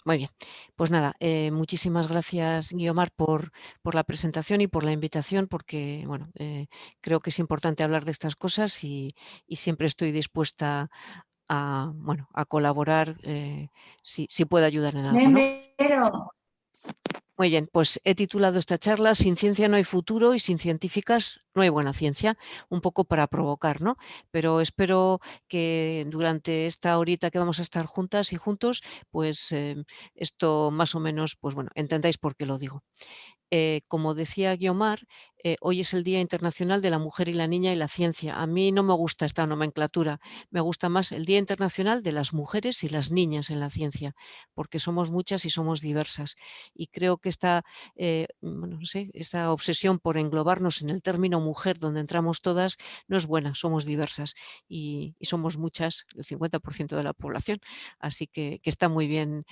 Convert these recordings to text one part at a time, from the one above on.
Muy bien, pues nada, muchísimas gracias, Guiomar, por la presentación y por la invitación, porque bueno, creo que es importante hablar de estas cosas y siempre estoy dispuesta a, bueno, a colaborar si puedo ayudar en algo, ¿no? Membero. Muy bien, pues he titulado esta charla Sin ciencia no hay futuro y sin científicas no hay buena ciencia, un poco para provocar, ¿no? Pero espero que durante esta horita que vamos a estar juntas y juntos, pues esto más o menos, pues bueno, entendáis por qué lo digo. Como decía Guiomar, hoy es el Día Internacional de la Mujer y la Niña y la Ciencia. A mí no me gusta esta nomenclatura, me gusta más el Día Internacional de las Mujeres y las Niñas en la Ciencia, porque somos muchas y somos diversas. Y creo que bueno, no sé, esta obsesión por englobarnos en el término mujer, donde entramos todas, no es buena, somos diversas y somos muchas, el 50% de la población. Así que está muy bien.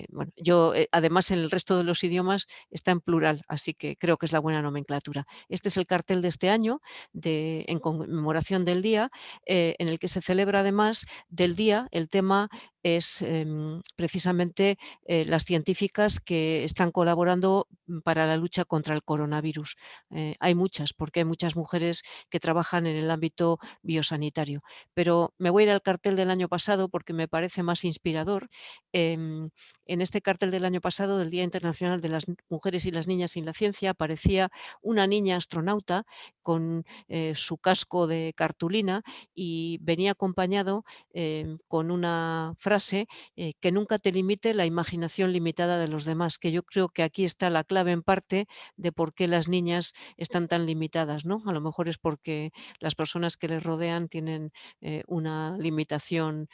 Bueno, yo, además, en el resto de los idiomas está en plural, así que creo que es la buena nomenclatura. Este es el cartel de este año en conmemoración del día, en el que se celebra además del día, el tema es precisamente las científicas que están colaborando para la lucha contra el coronavirus. Hay muchas, porque hay muchas mujeres que trabajan en el ámbito biosanitario. Pero me voy a ir al cartel del año pasado porque me parece más inspirador. En este cartel del año pasado, del Día Internacional de las Mujeres y las Niñas en la Ciencia, aparecía una niña astronauta con su casco de cartulina y venía acompañado con una frase que nunca te limite la imaginación limitada de los demás, que yo creo que aquí está la clave en parte de por qué las niñas están tan limitadas, ¿no? A lo mejor es porque las personas que les rodean tienen una limitación,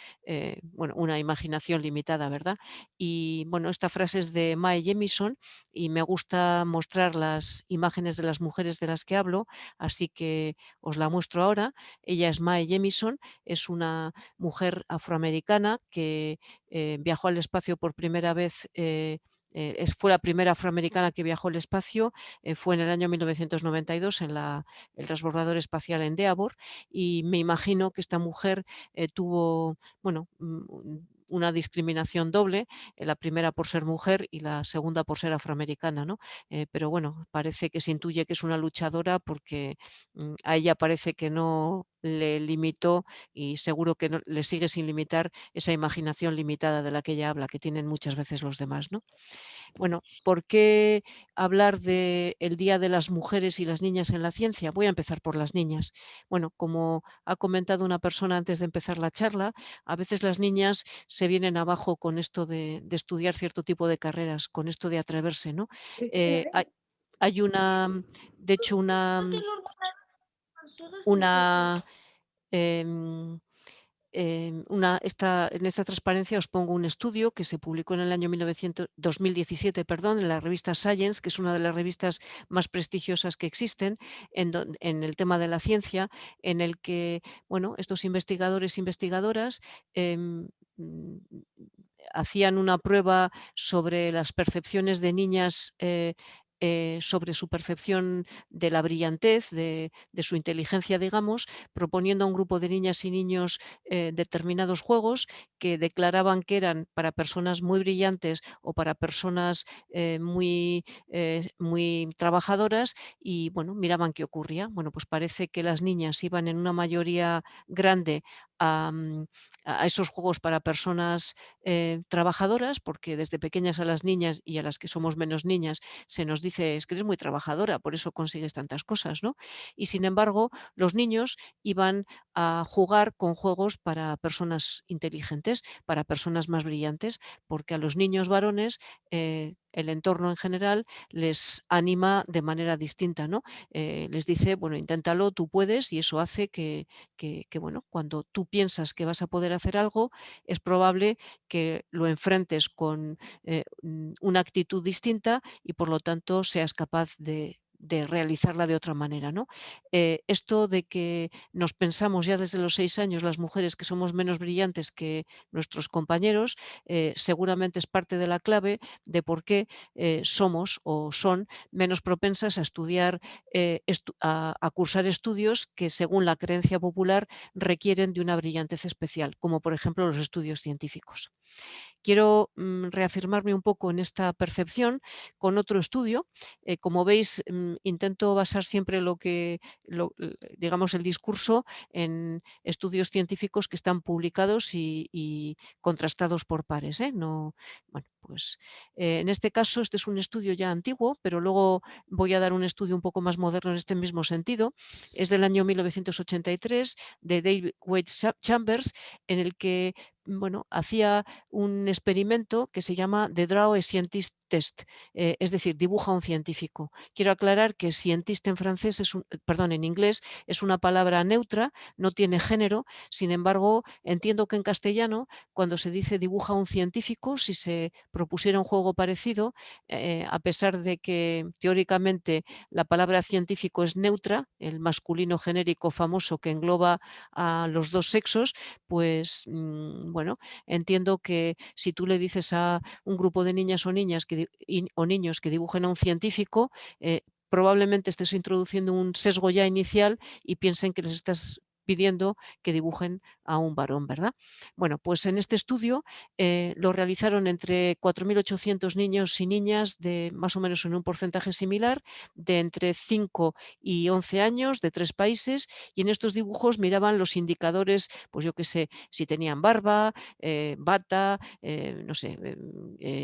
bueno, una imaginación limitada, ¿verdad? Y bueno, esta frase es de Mae Jemison y me gusta mostrar las imágenes de las mujeres de las que hablo, así que os la muestro ahora. Ella es Mae Jemison, es una mujer afroamericana que viajó al espacio por primera vez. Fue la primera afroamericana que viajó al espacio, fue en el año 1992 en el transbordador espacial Endeavour y me imagino que esta mujer tuvo, bueno, una discriminación doble, la primera por ser mujer y la segunda por ser afroamericana, ¿no? Pero bueno, parece que se intuye que es una luchadora porque a ella parece que no le limitó y seguro que le sigue sin limitar esa imaginación limitada de la que ella habla, que tienen muchas veces los demás, ¿no? Bueno, ¿por qué hablar del Día de las Mujeres y las Niñas en la Ciencia? Voy a empezar por las niñas. Bueno, como ha comentado una persona antes de empezar la charla, a veces las niñas se vienen abajo con esto de estudiar cierto tipo de carreras, con esto de atreverse, ¿no? Hay una, de hecho, una em, en esta transparencia os pongo un estudio que se publicó en el año 2017, perdón, en la revista Science, que es una de las revistas más prestigiosas que existen en el tema de la ciencia, en el que, bueno, estos investigadores e investigadoras mm, hacían una prueba sobre las percepciones de niñas, sobre su percepción de la brillantez, de su inteligencia, digamos, proponiendo a un grupo de niñas y niños determinados juegos que declaraban que eran para personas muy brillantes o para personas muy trabajadoras y bueno, miraban qué ocurría. Bueno, pues parece que las niñas iban en una mayoría grande a, a esos juegos para personas trabajadoras, porque desde pequeñas a las niñas y a las que somos menos niñas se nos dice es que eres muy trabajadora, por eso consigues tantas cosas, ¿no? Y sin embargo, los niños iban a jugar con juegos para personas inteligentes, para personas más brillantes, porque a los niños varones el entorno en general les anima de manera distinta, ¿no? Les dice, bueno, inténtalo, tú puedes, y eso hace que, bueno, cuando tú piensas que vas a poder hacer algo, es probable que lo enfrentes con una actitud distinta y por lo tanto seas capaz de realizarla de otra manera, ¿no? Esto de que nos pensamos ya desde los 6 años las mujeres que somos menos brillantes que nuestros compañeros, seguramente es parte de la clave de por qué somos o son menos propensas a estudiar, a cursar estudios que según la creencia popular requieren de una brillantez especial, como por ejemplo los estudios científicos. quiero reafirmarme un poco en esta percepción con otro estudio. Como veis, intento basar siempre digamos, el discurso en estudios científicos que están publicados y contrastados por pares, ¿eh? No, bueno, pues en este caso, este es un estudio ya antiguo, pero luego voy a dar un estudio un poco más moderno en este mismo sentido. Es del año 1983 de David Wade Chambers, en el que bueno, hacía un experimento que se llama The Draw a Scientist Test, es decir, dibuja a un científico. Quiero aclarar que scientist en francés perdón, en inglés es una palabra neutra, no tiene género. Sin embargo, entiendo que en castellano, cuando se dice dibuja a un científico, si se propusiera un juego parecido, a pesar de que teóricamente la palabra científico es neutra, el masculino genérico famoso que engloba a los dos sexos, pues bueno, entiendo que si tú le dices a un grupo de niñas o niñas o niños que dibujen a un científico, probablemente estés introduciendo un sesgo ya inicial y piensen que les estás pidiendo que dibujen a un varón, ¿verdad? Bueno, pues en este estudio lo realizaron entre 4.800 niños y niñas de más o menos en un porcentaje similar, de entre 5 y 11 años, de 3 países, y en estos dibujos miraban los indicadores, pues yo qué sé, si tenían barba, bata, no sé,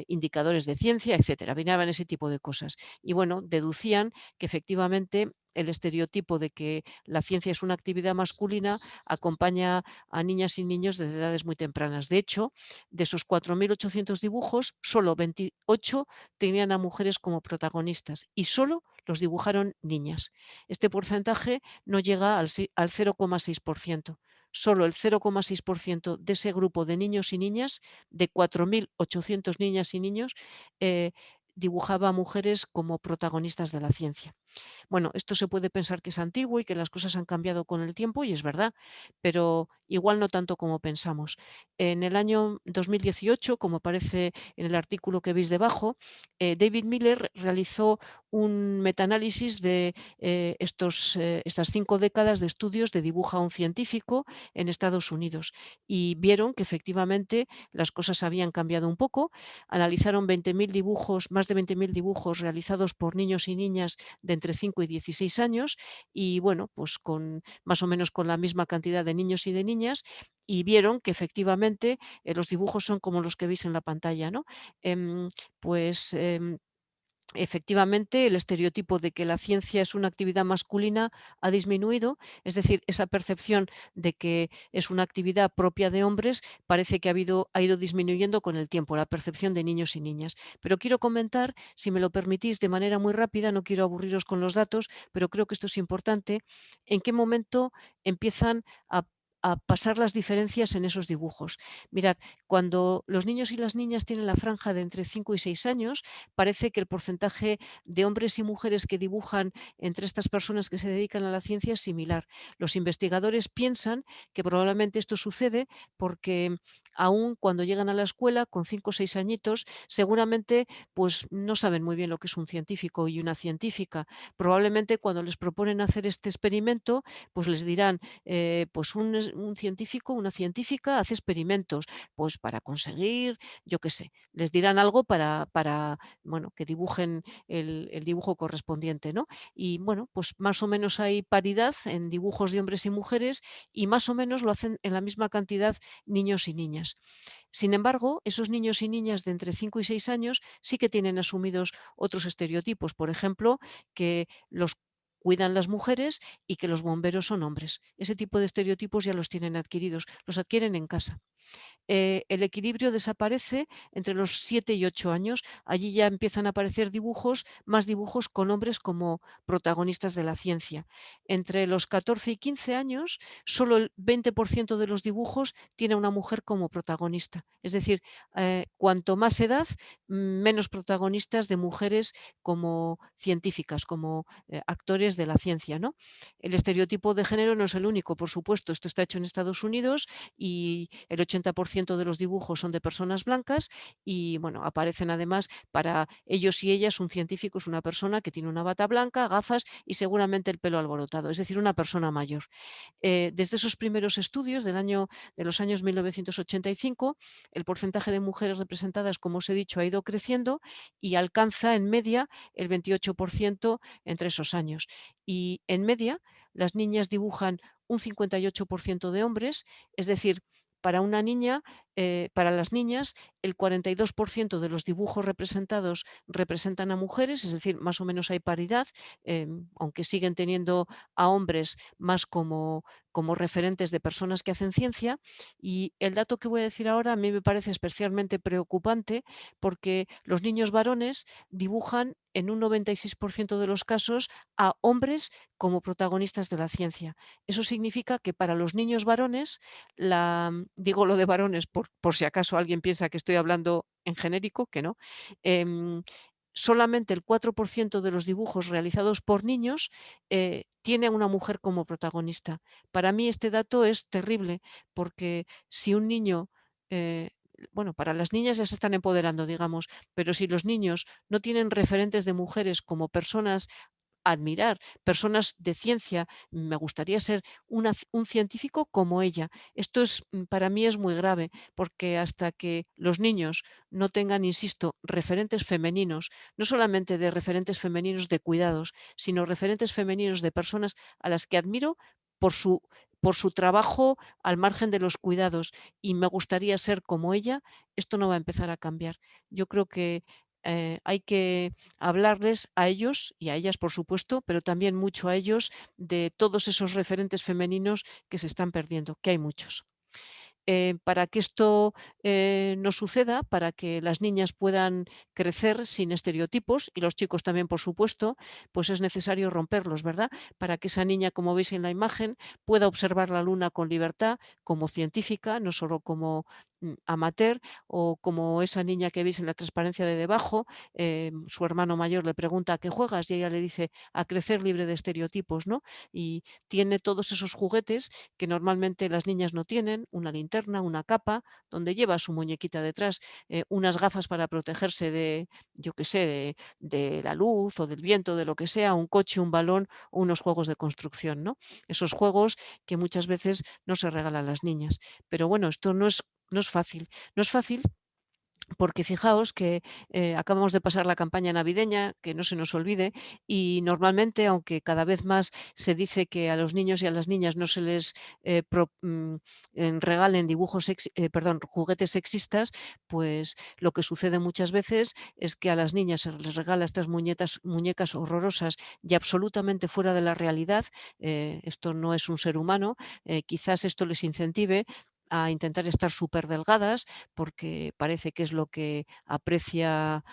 indicadores de ciencia, etcétera. Miraban ese tipo de cosas. Y bueno, deducían que efectivamente el estereotipo de que la ciencia es una actividad masculina acompaña a niñas y niños desde edades muy tempranas. De hecho, de esos 4.800 dibujos, solo 28 tenían a mujeres como protagonistas y solo los dibujaron niñas. Este porcentaje no llega al 0,6%. Solo el 0,6% de ese grupo de niños y niñas, de 4.800 niñas y niños, eh, dibujaba a mujeres como protagonistas de la ciencia. Bueno, esto se puede pensar que es antiguo y que las cosas han cambiado con el tiempo, y es verdad, pero igual no tanto como pensamos. En el año 2018, como aparece en el artículo que veis debajo, David Miller realizó un metaanálisis de estas 5 décadas de estudios de dibujo a un científico en Estados Unidos, y vieron que efectivamente las cosas habían cambiado un poco. Analizaron 20.000 dibujos, más de 20.000 dibujos realizados por niños y niñas de entre 5 y 16 años, y bueno, pues más o menos con la misma cantidad de niños y de niñas, y vieron que efectivamente los dibujos son como los que veis en la pantalla, ¿no? Em, pues efectivamente, el estereotipo de que la ciencia es una actividad masculina ha disminuido, es decir, esa percepción de que es una actividad propia de hombres parece que ha ido disminuyendo con el tiempo, la percepción de niños y niñas. Pero quiero comentar, si me lo permitís, de manera muy rápida, no quiero aburriros con los datos, pero creo que esto es importante, en qué momento empiezan a pasar las diferencias en esos dibujos. Mirad, cuando los niños y las niñas tienen la franja de entre 5 y 6 años, parece que el porcentaje de hombres y mujeres que dibujan entre estas personas que se dedican a la ciencia es similar. Los investigadores piensan que probablemente esto sucede porque aún cuando llegan a la escuela con 5 o 6 añitos, seguramente pues no saben muy bien lo que es un científico y una científica. Probablemente cuando les proponen hacer este experimento, pues les dirán, pues un científico, una científica hace experimentos, pues para conseguir, yo qué sé, les dirán algo para bueno, que dibujen el dibujo correspondiente, ¿no? Y bueno, pues más o menos hay paridad en dibujos de hombres y mujeres, y más o menos lo hacen en la misma cantidad niños y niñas. Sin embargo, esos niños y niñas de entre 5 y 6 años sí que tienen asumidos otros estereotipos, por ejemplo, que los cuidan las mujeres y que los bomberos son hombres. Ese tipo de estereotipos ya los tienen adquiridos, los adquieren en casa. El equilibrio desaparece entre los 7 y 8 años. Allí ya empiezan a aparecer más dibujos con hombres como protagonistas de la ciencia. Entre los 14 y 15 años, solo el 20% de los dibujos tiene a una mujer como protagonista. Es decir, cuanto más edad, menos protagonistas de mujeres como científicas, como actores referentes de la ciencia, ¿no? El estereotipo de género no es el único, por supuesto, esto está hecho en Estados Unidos y el 80% de los dibujos son de personas blancas y, bueno, aparecen además para ellos y ellas un científico es una persona que tiene una bata blanca, gafas y seguramente el pelo alborotado, es decir, una persona mayor. Desde esos primeros estudios de los años 1985, el porcentaje de mujeres representadas, como os he dicho, ha ido creciendo y alcanza en media el 28% entre esos años. Y en media, las niñas dibujan un 58% de hombres, es decir, para una niña, para las niñas, el 42% de los dibujos representados representan a mujeres, es decir, más o menos hay paridad, aunque siguen teniendo a hombres más como referentes de personas que hacen ciencia. Y el dato que voy a decir ahora a mí me parece especialmente preocupante porque los niños varones dibujan en un 96% de los casos a hombres como protagonistas de la ciencia. Eso significa que para los niños varones, digo lo de varones por si acaso alguien piensa que estoy hablando en genérico, que no, em, solamente el 4% de los dibujos realizados por niños tiene a una mujer como protagonista. Para mí este dato es terrible porque si un niño, eh, bueno, para las niñas ya se están empoderando, digamos, pero si los niños no tienen referentes de mujeres como personas a admirar, personas de ciencia, me gustaría ser un científico como ella. Esto es, para mí es muy grave, porque hasta que los niños no tengan, insisto, referentes femeninos, no solamente de referentes femeninos de cuidados, sino referentes femeninos de personas a las que admiro por su, por su trabajo al margen de los cuidados y me gustaría ser como ella, esto no va a empezar a cambiar. Yo creo que hay que hablarles a ellos y a ellas, por supuesto, pero también mucho a ellos de todos esos referentes femeninos que se están perdiendo, que hay muchos. Para que esto no suceda, para que las niñas puedan crecer sin estereotipos y los chicos también, por supuesto, pues es necesario romperlos, ¿verdad? Para que esa niña, como veis en la imagen, pueda observar la luna con libertad, como científica, no solo como amateur, o como esa niña que veis en la transparencia de debajo, su hermano mayor le pregunta a qué juegas y ella le dice a crecer libre de estereotipos, ¿no? Y tiene todos esos juguetes que normalmente las niñas no tienen, una linterna, una capa, donde lleva su muñequita detrás, unas gafas para protegerse de, yo qué sé, de la luz o del viento, de lo que sea, un coche, un balón o unos juegos de construcción, ¿no? Esos juegos que muchas veces no se regalan a las niñas. Pero bueno, esto no es fácil. No es fácil porque fijaos que acabamos de pasar la campaña navideña, que no se nos olvide, y normalmente, aunque cada vez más se dice que a los niños y a las niñas no se les regalen perdón, juguetes sexistas, pues lo que sucede muchas veces es que a las niñas se les regala estas muñecas horrorosas y absolutamente fuera de la realidad. Esto no es un ser humano. Quizás esto les incentive a intentar estar súper delgadas, porque parece que es lo que aprecia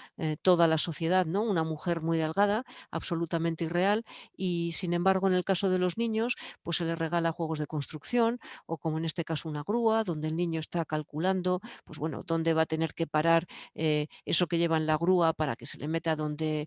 toda la sociedad, ¿no? Una mujer muy delgada, absolutamente irreal, y sin embargo, en el caso de los niños, pues se les regala juegos de construcción o como en este caso una grúa, donde el niño está calculando, pues bueno, dónde va a tener que parar eso que lleva en la grúa para que se le meta donde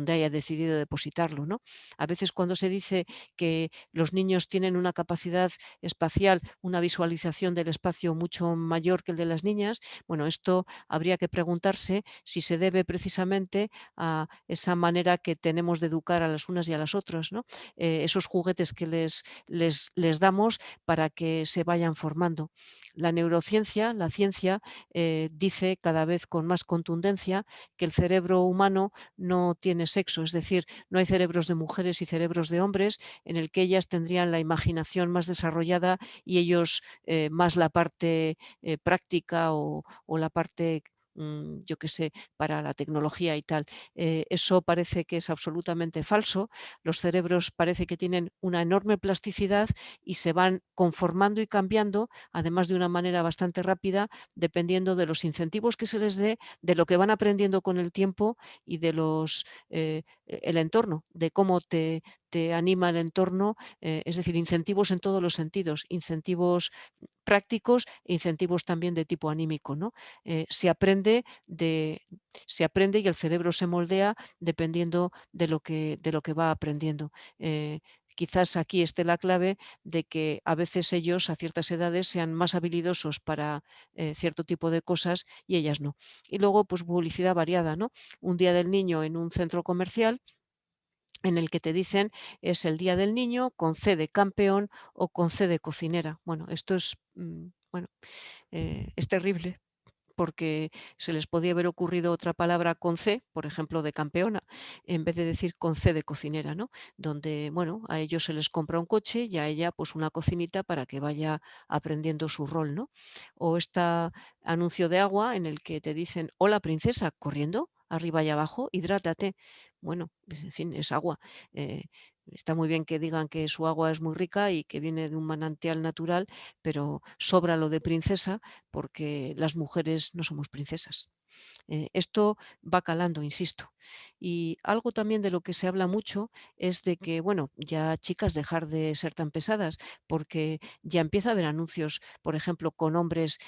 haya decidido depositarlo, ¿no? A veces cuando se dice que los niños tienen una capacidad espacial, una visualización del espacio mucho mayor que el de las niñas, bueno, esto habría que preguntarse si se debe precisamente a esa manera que tenemos de educar a las unas y a las otras, ¿no? Esos juguetes que les damos para que se vayan formando. La neurociencia, la ciencia, dice cada vez con más contundencia que el cerebro humano no tiene sexo, es decir, no hay cerebros de mujeres y cerebros de hombres en el que ellas tendrían la imaginación más desarrollada y ellos más la parte práctica o la parte, yo qué sé, para la tecnología y tal. Eso parece que es absolutamente falso. Los cerebros parece que tienen una enorme plasticidad y se van conformando y cambiando, además de una manera bastante rápida, dependiendo de los incentivos que se les dé, de lo que van aprendiendo con el tiempo y de el entorno, de cómo te anima el entorno, es decir, incentivos en todos los sentidos, incentivos prácticos e incentivos también de tipo anímico, ¿no? Se aprende y el cerebro se moldea dependiendo de lo que va aprendiendo. Quizás aquí esté la clave de que a veces ellos a ciertas edades sean más habilidosos para cierto tipo de cosas y ellas no. Y luego, pues publicidad variada, ¿no? Un día del niño en un centro comercial en el que te dicen es el día del niño con C de campeón o con C de cocinera. Bueno, esto es, bueno, es terrible porque se les podía haber ocurrido otra palabra con C, por ejemplo, de campeona, en vez de decir con C de cocinera, ¿no? Donde, bueno, a ellos se les compra un coche y a ella, pues una cocinita para que vaya aprendiendo su rol, ¿no? O este anuncio de agua en el que te dicen, hola princesa, corriendo, arriba y abajo, hidrátate. Bueno, pues, en fin, es agua. Eh, Está muy bien que digan que su agua es muy rica y que viene de un manantial natural, pero sobra lo de princesa porque las mujeres no somos princesas. Esto va calando, insisto. Y algo también de lo que se habla mucho es de que, bueno, ya chicas, dejar de ser tan pesadas, porque ya empieza a haber anuncios, por ejemplo, con hombres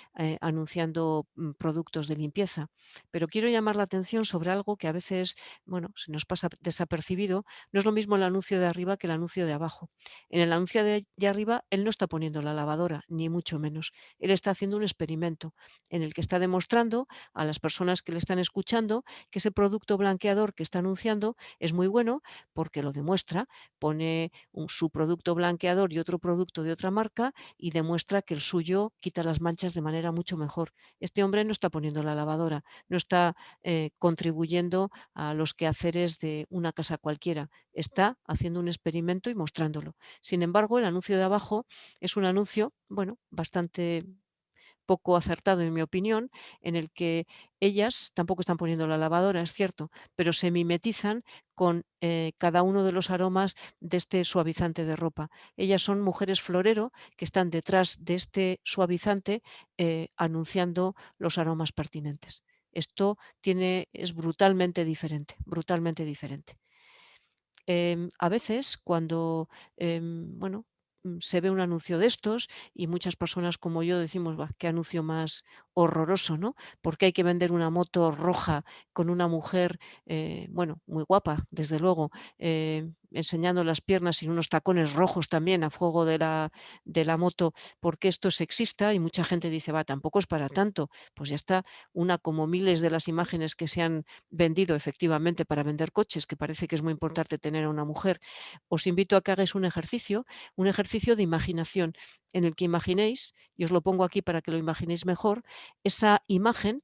anunciando productos de limpieza. Pero quiero llamar la atención sobre algo que a veces, bueno, se nos pasa desapercibido. No es lo mismo el anuncio de arriba que el anuncio de abajo. En el anuncio de arriba, él no está poniendo la lavadora, ni mucho menos. Él está haciendo un experimento en el que está demostrando a las personas que le están escuchando que ese producto blanqueador que está anunciando es muy bueno porque lo demuestra, pone su producto blanqueador y otro producto de otra marca y demuestra que el suyo quita las manchas de manera mucho mejor. Este hombre no está poniendo la lavadora, no está contribuyendo a los quehaceres de una casa cualquiera, está haciendo un experimento y mostrándolo. Sin embargo, el anuncio de abajo es un anuncio, bueno, bastante poco acertado, en mi opinión, en el que ellas tampoco están poniendo la lavadora, es cierto, pero se mimetizan con cada uno de los aromas de este suavizante de ropa. Ellas son mujeres florero que están detrás de este suavizante anunciando los aromas pertinentes. Esto es brutalmente diferente, brutalmente diferente. A veces cuando, bueno, se ve un anuncio de estos y muchas personas como yo decimos: "Buah, qué anuncio más horroroso", ¿no? Porque hay que vender una moto roja con una mujer, bueno, muy guapa, desde luego, enseñando las piernas y unos tacones rojos también a fuego de la moto, porque esto es sexista y mucha gente dice: "Va, tampoco es para tanto". Pues ya está, una como miles de las imágenes que se han vendido efectivamente para vender coches, que parece que es muy importante tener a una mujer. Os invito a que hagáis un ejercicio de imaginación en el que imaginéis, y os lo pongo aquí para que lo imaginéis mejor, esa imagen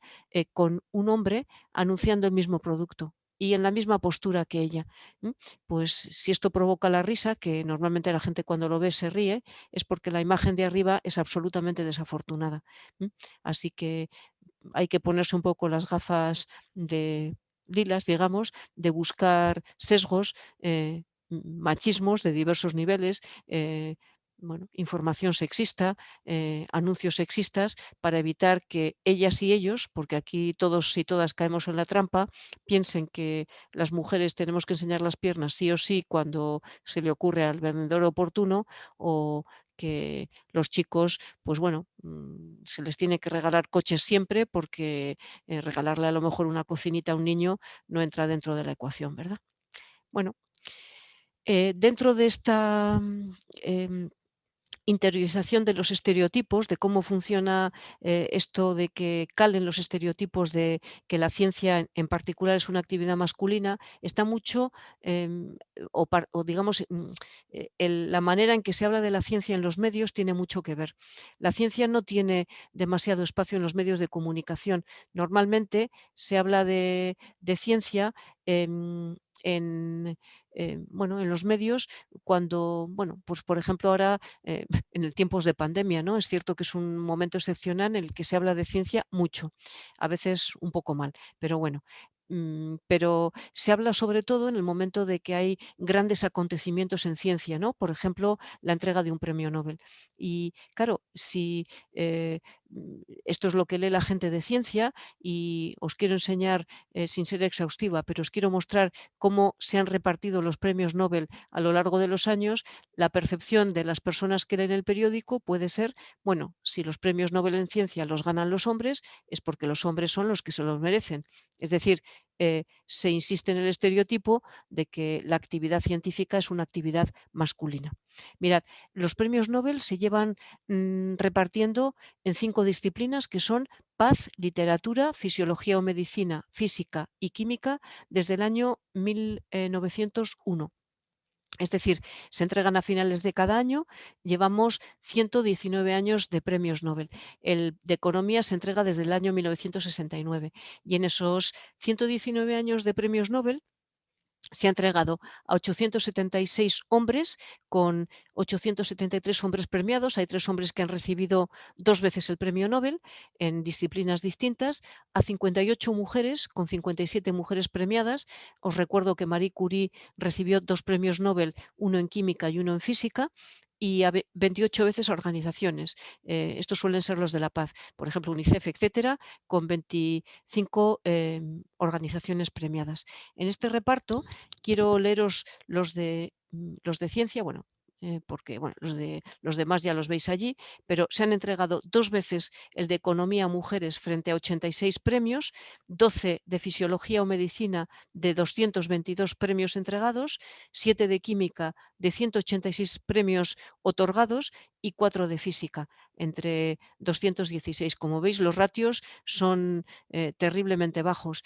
con un hombre anunciando el mismo producto y en la misma postura que ella. ¿M? Pues si esto provoca la risa, que normalmente la gente cuando lo ve se ríe, es porque la imagen de arriba es absolutamente desafortunada. ¿M? Así que hay que ponerse un poco las gafas de lilas, digamos, de buscar sesgos, machismos de diversos niveles, bueno, información sexista, anuncios sexistas, para evitar que ellas y ellos, porque aquí todos y todas caemos en la trampa, piensen que las mujeres tenemos que enseñar las piernas sí o sí cuando se le ocurre al vendedor oportuno, o que los chicos, pues bueno, se les tiene que regalar coches siempre porque regalarle a lo mejor una cocinita a un niño no entra dentro de la ecuación, ¿verdad? Bueno, dentro de esta interiorización de los estereotipos, de cómo funciona esto de que calen los estereotipos de que la ciencia en particular es una actividad masculina, está mucho, o digamos, la manera en que se habla de la ciencia en los medios tiene mucho que ver. La ciencia no tiene demasiado espacio en los medios de comunicación. Normalmente se habla de ciencia en, bueno, en los medios cuando, bueno, pues por ejemplo ahora en el tiempos de pandemia, ¿no? Es cierto que es un momento excepcional en el que se habla de ciencia mucho, a veces un poco mal, pero bueno. Pero se habla sobre todo en el momento de que hay grandes acontecimientos en ciencia, ¿no? Por ejemplo, la entrega de un premio Nobel. Y claro, si esto es lo que lee la gente de ciencia y os quiero enseñar, sin ser exhaustiva, pero os quiero mostrar cómo se han repartido los premios Nobel a lo largo de los años, la percepción de las personas que leen el periódico puede ser, bueno, si los premios Nobel en ciencia los ganan los hombres, es porque los hombres son los que se los merecen. Es decir, se insiste en el estereotipo de que la actividad científica es una actividad masculina. Mirad, los premios Nobel se llevan repartiendo en 5 disciplinas que son paz, literatura, fisiología o medicina, física y química desde el año 1901. Es decir, se entregan a finales de cada año, llevamos 119 años de premios Nobel. El de Economía se entrega desde el año 1969 y en esos 119 años de premios Nobel se ha entregado a 876 hombres, con 873 hombres premiados. Hay 3 hombres que han recibido 2 veces el premio Nobel en disciplinas distintas, a 58 mujeres, con 57 mujeres premiadas. Os recuerdo que Marie Curie recibió 2 premios Nobel, uno en química y uno en física, y a 28 veces a organizaciones. Estos suelen ser los de la paz, por ejemplo, UNICEF, etcétera, con 25 organizaciones premiadas. En este reparto quiero leeros los de ciencia, bueno, porque bueno, los demás ya los veis allí, pero se han entregado 2 veces el de economía a mujeres frente a 86 premios, 12 de fisiología o medicina de 222 premios entregados, 7 de química de 186 premios otorgados y 4 de física, entre 216. Como veis, los ratios son terriblemente bajos.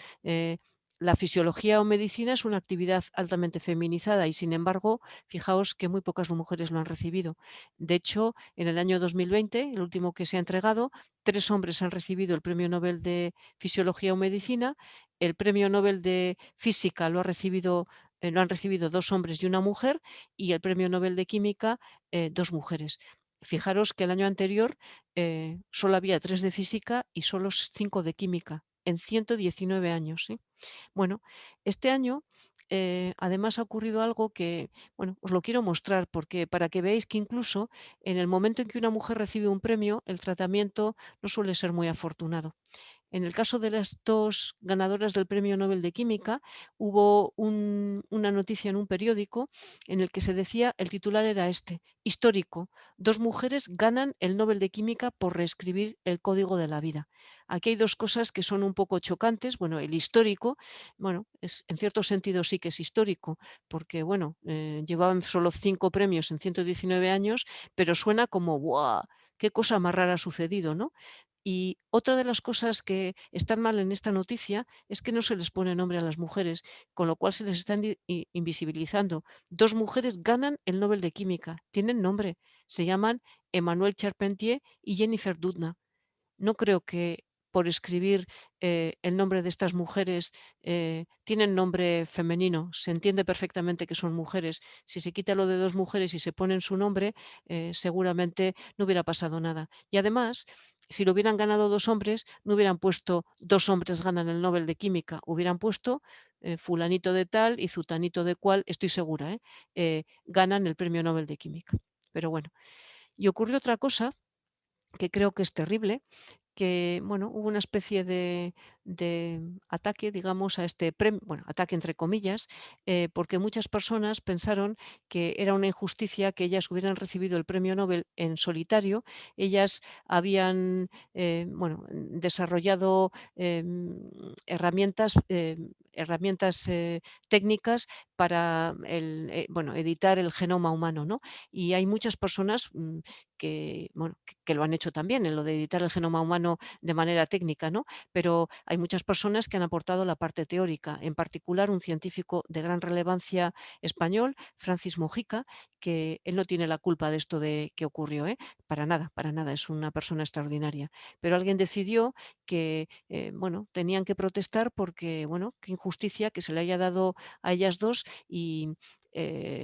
La fisiología o medicina es una actividad altamente feminizada y, sin embargo, fijaos que muy pocas mujeres lo han recibido. De hecho, en el año 2020, el último que se ha entregado, 3 hombres han recibido el Premio Nobel de Fisiología o Medicina. El Premio Nobel de Física lo han recibido 2 hombres y una mujer, y el Premio Nobel de Química, 2 mujeres. Fijaros que el año anterior solo había 3 de física y solo 5 de química, en 119 años, ¿sí? Bueno, este año, además ha ocurrido algo que, bueno, os lo quiero mostrar porque para que veáis que incluso en el momento en que una mujer recibe un premio, el tratamiento no suele ser muy afortunado. En el caso de las 2 ganadoras del Premio Nobel de Química, hubo una noticia en un periódico en el que se decía, el titular era este: "Histórico, 2 mujeres ganan el Nobel de Química por reescribir el código de la vida". Aquí hay 2 cosas que son un poco chocantes. Bueno, el histórico, bueno, en cierto sentido sí que es histórico, porque bueno, llevaban solo 5 premios en 119 años, pero suena como, ¡buah!, qué cosa más rara ha sucedido, ¿no? Y otra de las cosas que están mal en esta noticia es que no se les pone nombre a las mujeres, con lo cual se les está invisibilizando. 2 mujeres ganan el Nobel de Química, tienen nombre, se llaman Emmanuelle Charpentier y Jennifer Doudna. No creo que por escribir el nombre de estas mujeres, tienen nombre femenino, se entiende perfectamente que son mujeres. Si se quita lo de 2 mujeres y se pone en su nombre, seguramente no hubiera pasado nada. Y además, si lo hubieran ganado 2 hombres, no hubieran puesto 2 hombres ganan el Nobel de Química, hubieran puesto fulanito de tal y zutanito de cual, estoy segura, ganan el Premio Nobel de Química. Pero bueno, y ocurrió otra cosa que creo que es terrible, que, bueno, hubo una especie de ataque, digamos, a este premio, bueno, ataque entre comillas, porque muchas personas pensaron que era una injusticia que ellas hubieran recibido el premio Nobel en solitario. Ellas habían, bueno, desarrollado herramientas técnicas para bueno, editar el genoma humano, ¿no? Y hay muchas personas que, bueno, que lo han hecho también en lo de editar el genoma humano de manera técnica, ¿no? Pero hay muchas personas que han aportado la parte teórica, en particular un científico de gran relevancia español, Francis Mojica, que él no tiene la culpa de esto de que ocurrió, ¿eh? Para nada, es una persona extraordinaria. Pero alguien decidió que, bueno, tenían que protestar porque, bueno, qué injusticia que se le haya dado a ellas dos y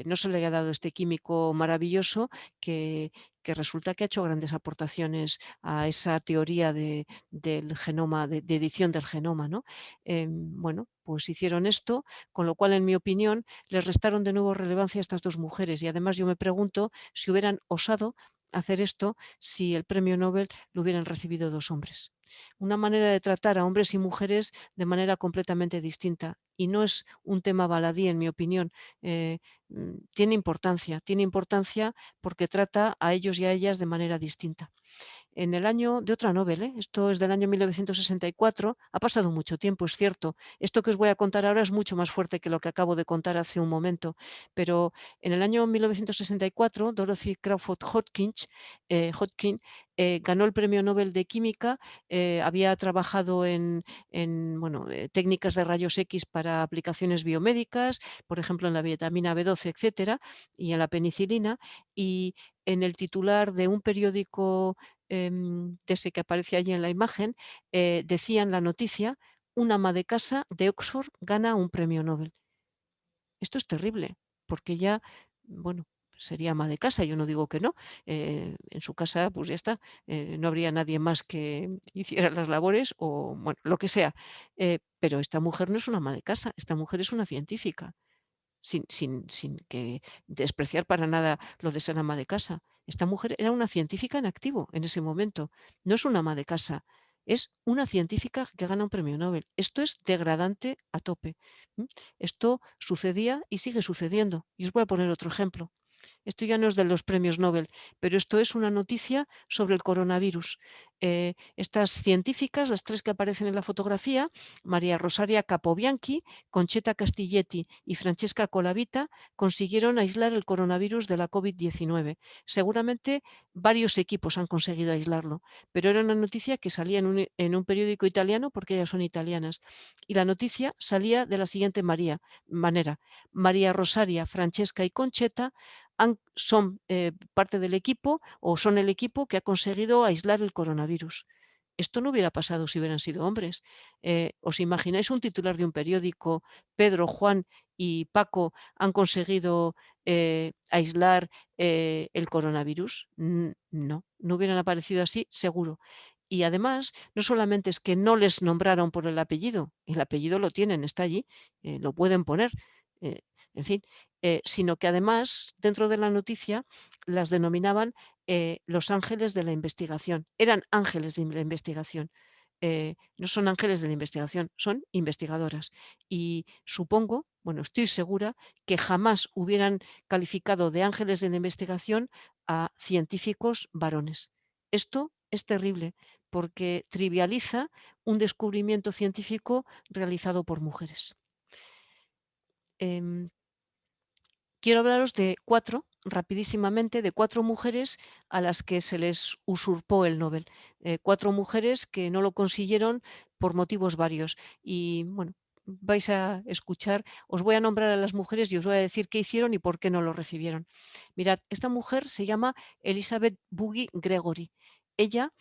no se le haya dado este químico maravilloso que, que resulta que ha hecho grandes aportaciones a esa teoría del genoma, de edición del genoma, ¿no? Bueno, pues hicieron esto, con lo cual, en mi opinión, les restaron de nuevo relevancia a estas 2 mujeres. Y además yo me pregunto si hubieran osado hacer esto si el premio Nobel lo hubieran recibido 2 hombres. Una manera de tratar a hombres y mujeres de manera completamente distinta. Y no es un tema baladí, en mi opinión. Tiene importancia porque trata a ellos y a ellas de manera distinta. En el año de otra Nobel, esto es del año 1964, ha pasado mucho tiempo, es cierto. Esto que os voy a contar ahora es mucho más fuerte que lo que acabo de contar hace un momento, pero en el año 1964, Dorothy Crawford Hodgkin ganó el premio Nobel de Química. Había trabajado bueno, técnicas de rayos X para aplicaciones biomédicas, por ejemplo, en la vitamina B12, etcétera, y en la penicilina, y en el titular de un periódico de ese que aparece allí en la imagen, decían la noticia: "Una ama de casa de Oxford gana un premio Nobel". Esto es terrible, porque ella, bueno, sería ama de casa, yo no digo que no, en su casa, pues ya está, no habría nadie más que hiciera las labores o, bueno, lo que sea, pero esta mujer no es una ama de casa, esta mujer es una científica. Sin que despreciar para nada lo de ser ama de casa. Esta mujer era una científica en activo en ese momento. No es una ama de casa, es una científica que gana un premio Nobel. Esto es degradante a tope. ¿M? Esto sucedía y sigue sucediendo. Y os voy a poner otro ejemplo. Esto ya no es de los premios Nobel, pero esto es una noticia sobre el coronavirus. Estas científicas, las 3 que aparecen en la fotografía, María Rosaria Capobianchi, Concheta Castiglietti y Francesca Colavita, consiguieron aislar el coronavirus de la COVID-19. Seguramente varios equipos han conseguido aislarlo, pero era una noticia que salía en un periódico italiano, porque ellas son italianas. Y la noticia salía de la siguiente manera: María Rosaria, Francesca y Concheta son parte del equipo o son el equipo que ha conseguido aislar el coronavirus. Esto no hubiera pasado si hubieran sido hombres. ¿Os imagináis un titular de un periódico? Pedro, Juan y Paco han conseguido aislar el coronavirus. No, no hubieran aparecido así, seguro. Y además, no solamente es que no les nombraron por el apellido lo tienen, está allí, lo pueden poner, eh, en fin, sino que además, dentro de la noticia, las denominaban los ángeles de la investigación. Eran ángeles de la investigación. No son ángeles de la investigación, son investigadoras. Y supongo, bueno, estoy segura, que jamás hubieran calificado de ángeles de la investigación a científicos varones. Esto es terrible porque trivializa un descubrimiento científico realizado por mujeres. Em, Quiero hablaros de 4, rapidísimamente, de 4 mujeres a las que se les usurpó el Nobel. 4 mujeres que no lo consiguieron por motivos varios. Y bueno, vais a escuchar, os voy a nombrar a las mujeres y os voy a decir qué hicieron y por qué no lo recibieron. Mirad, esta mujer se llama Elizabeth Buggy Gregory. Ella,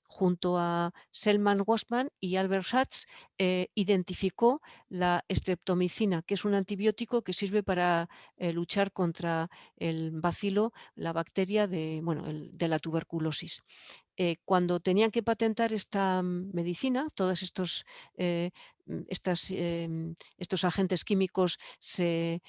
junto a Selman Wassman y Albert Schatz, identificó la streptomicina, que es un antibiótico que sirve para luchar contra el bacilo, la bacteria de la tuberculosis. Cuando tenían que patentar esta medicina, todos estos agentes químicos se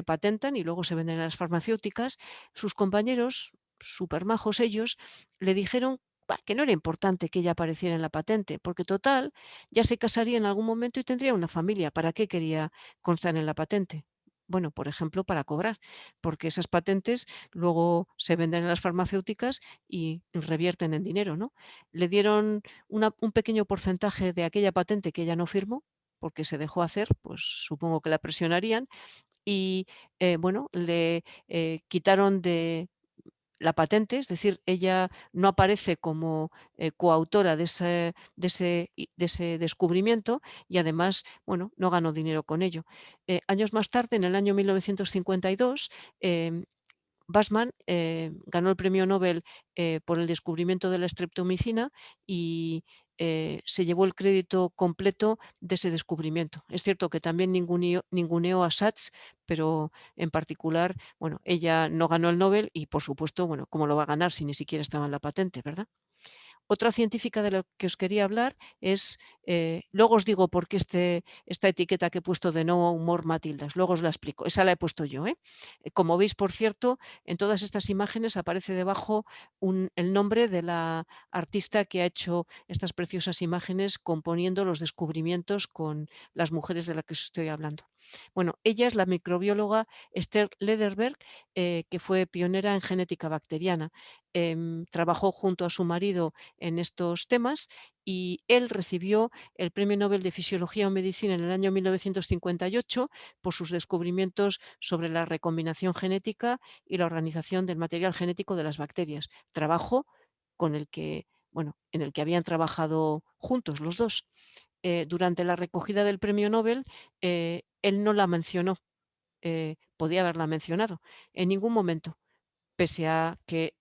patentan y luego se venden a las farmacéuticas. Sus compañeros, supermajos ellos, le dijeron que no era importante que ella apareciera en la patente, porque total, ya se casaría en algún momento y tendría una familia. ¿Para qué quería constar en la patente? Bueno, por ejemplo, para cobrar, porque esas patentes luego se venden en las farmacéuticas y revierten en dinero, ¿no? Le dieron un pequeño porcentaje de aquella patente que ella no firmó, porque se dejó hacer, pues supongo que la presionarían, y bueno, le quitaron de la patente, es decir, ella no aparece como coautora de ese descubrimiento y además, bueno, no ganó dinero con ello. Años más tarde, en el año 1952, Bassman ganó el premio Nobel por el descubrimiento de la streptomicina y se llevó el crédito completo de ese descubrimiento. Es cierto que también ninguneó a Sachs, pero en particular, bueno, ella no ganó el Nobel y, por supuesto, bueno, ¿cómo lo va a ganar si ni siquiera estaba en la patente, verdad? Otra científica de la que os quería hablar es, luego os digo por qué esta etiqueta que he puesto de no humor Matildas, luego os la explico, esa la he puesto yo, ¿eh? Como veis, por cierto, en todas estas imágenes aparece debajo el nombre de la artista que ha hecho estas preciosas imágenes componiendo los descubrimientos con las mujeres de las que os estoy hablando. Bueno, ella es la microbióloga Esther Lederberg, que fue pionera en genética bacteriana. Trabajó junto a su marido en estos temas y él recibió el Premio Nobel de Fisiología o Medicina en el año 1958 por sus descubrimientos sobre la recombinación genética y la organización del material genético de las bacterias. Trabajo con el que, bueno, en el que habían trabajado juntos los dos. Durante la recogida del premio Nobel, él no la mencionó, podía haberla mencionado en ningún momento, pese a que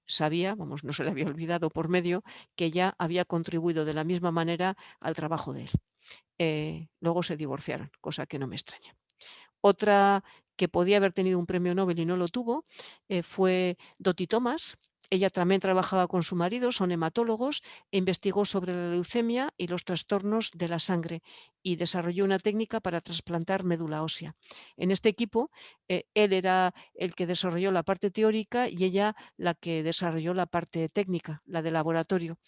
sabía, vamos, no se le había olvidado por medio, que ella había contribuido de la misma manera al trabajo de él. Luego se divorciaron, cosa que no me extraña. Otra que podía haber tenido un premio Nobel y no lo tuvo fue Dottie Thomas. Ella también trabajaba con su marido, son hematólogos, e investigó sobre la leucemia y los trastornos de la sangre y desarrolló una técnica para trasplantar médula ósea. En este equipo, él era el que desarrolló la parte teórica y ella la que desarrolló la parte técnica, la de laboratorio.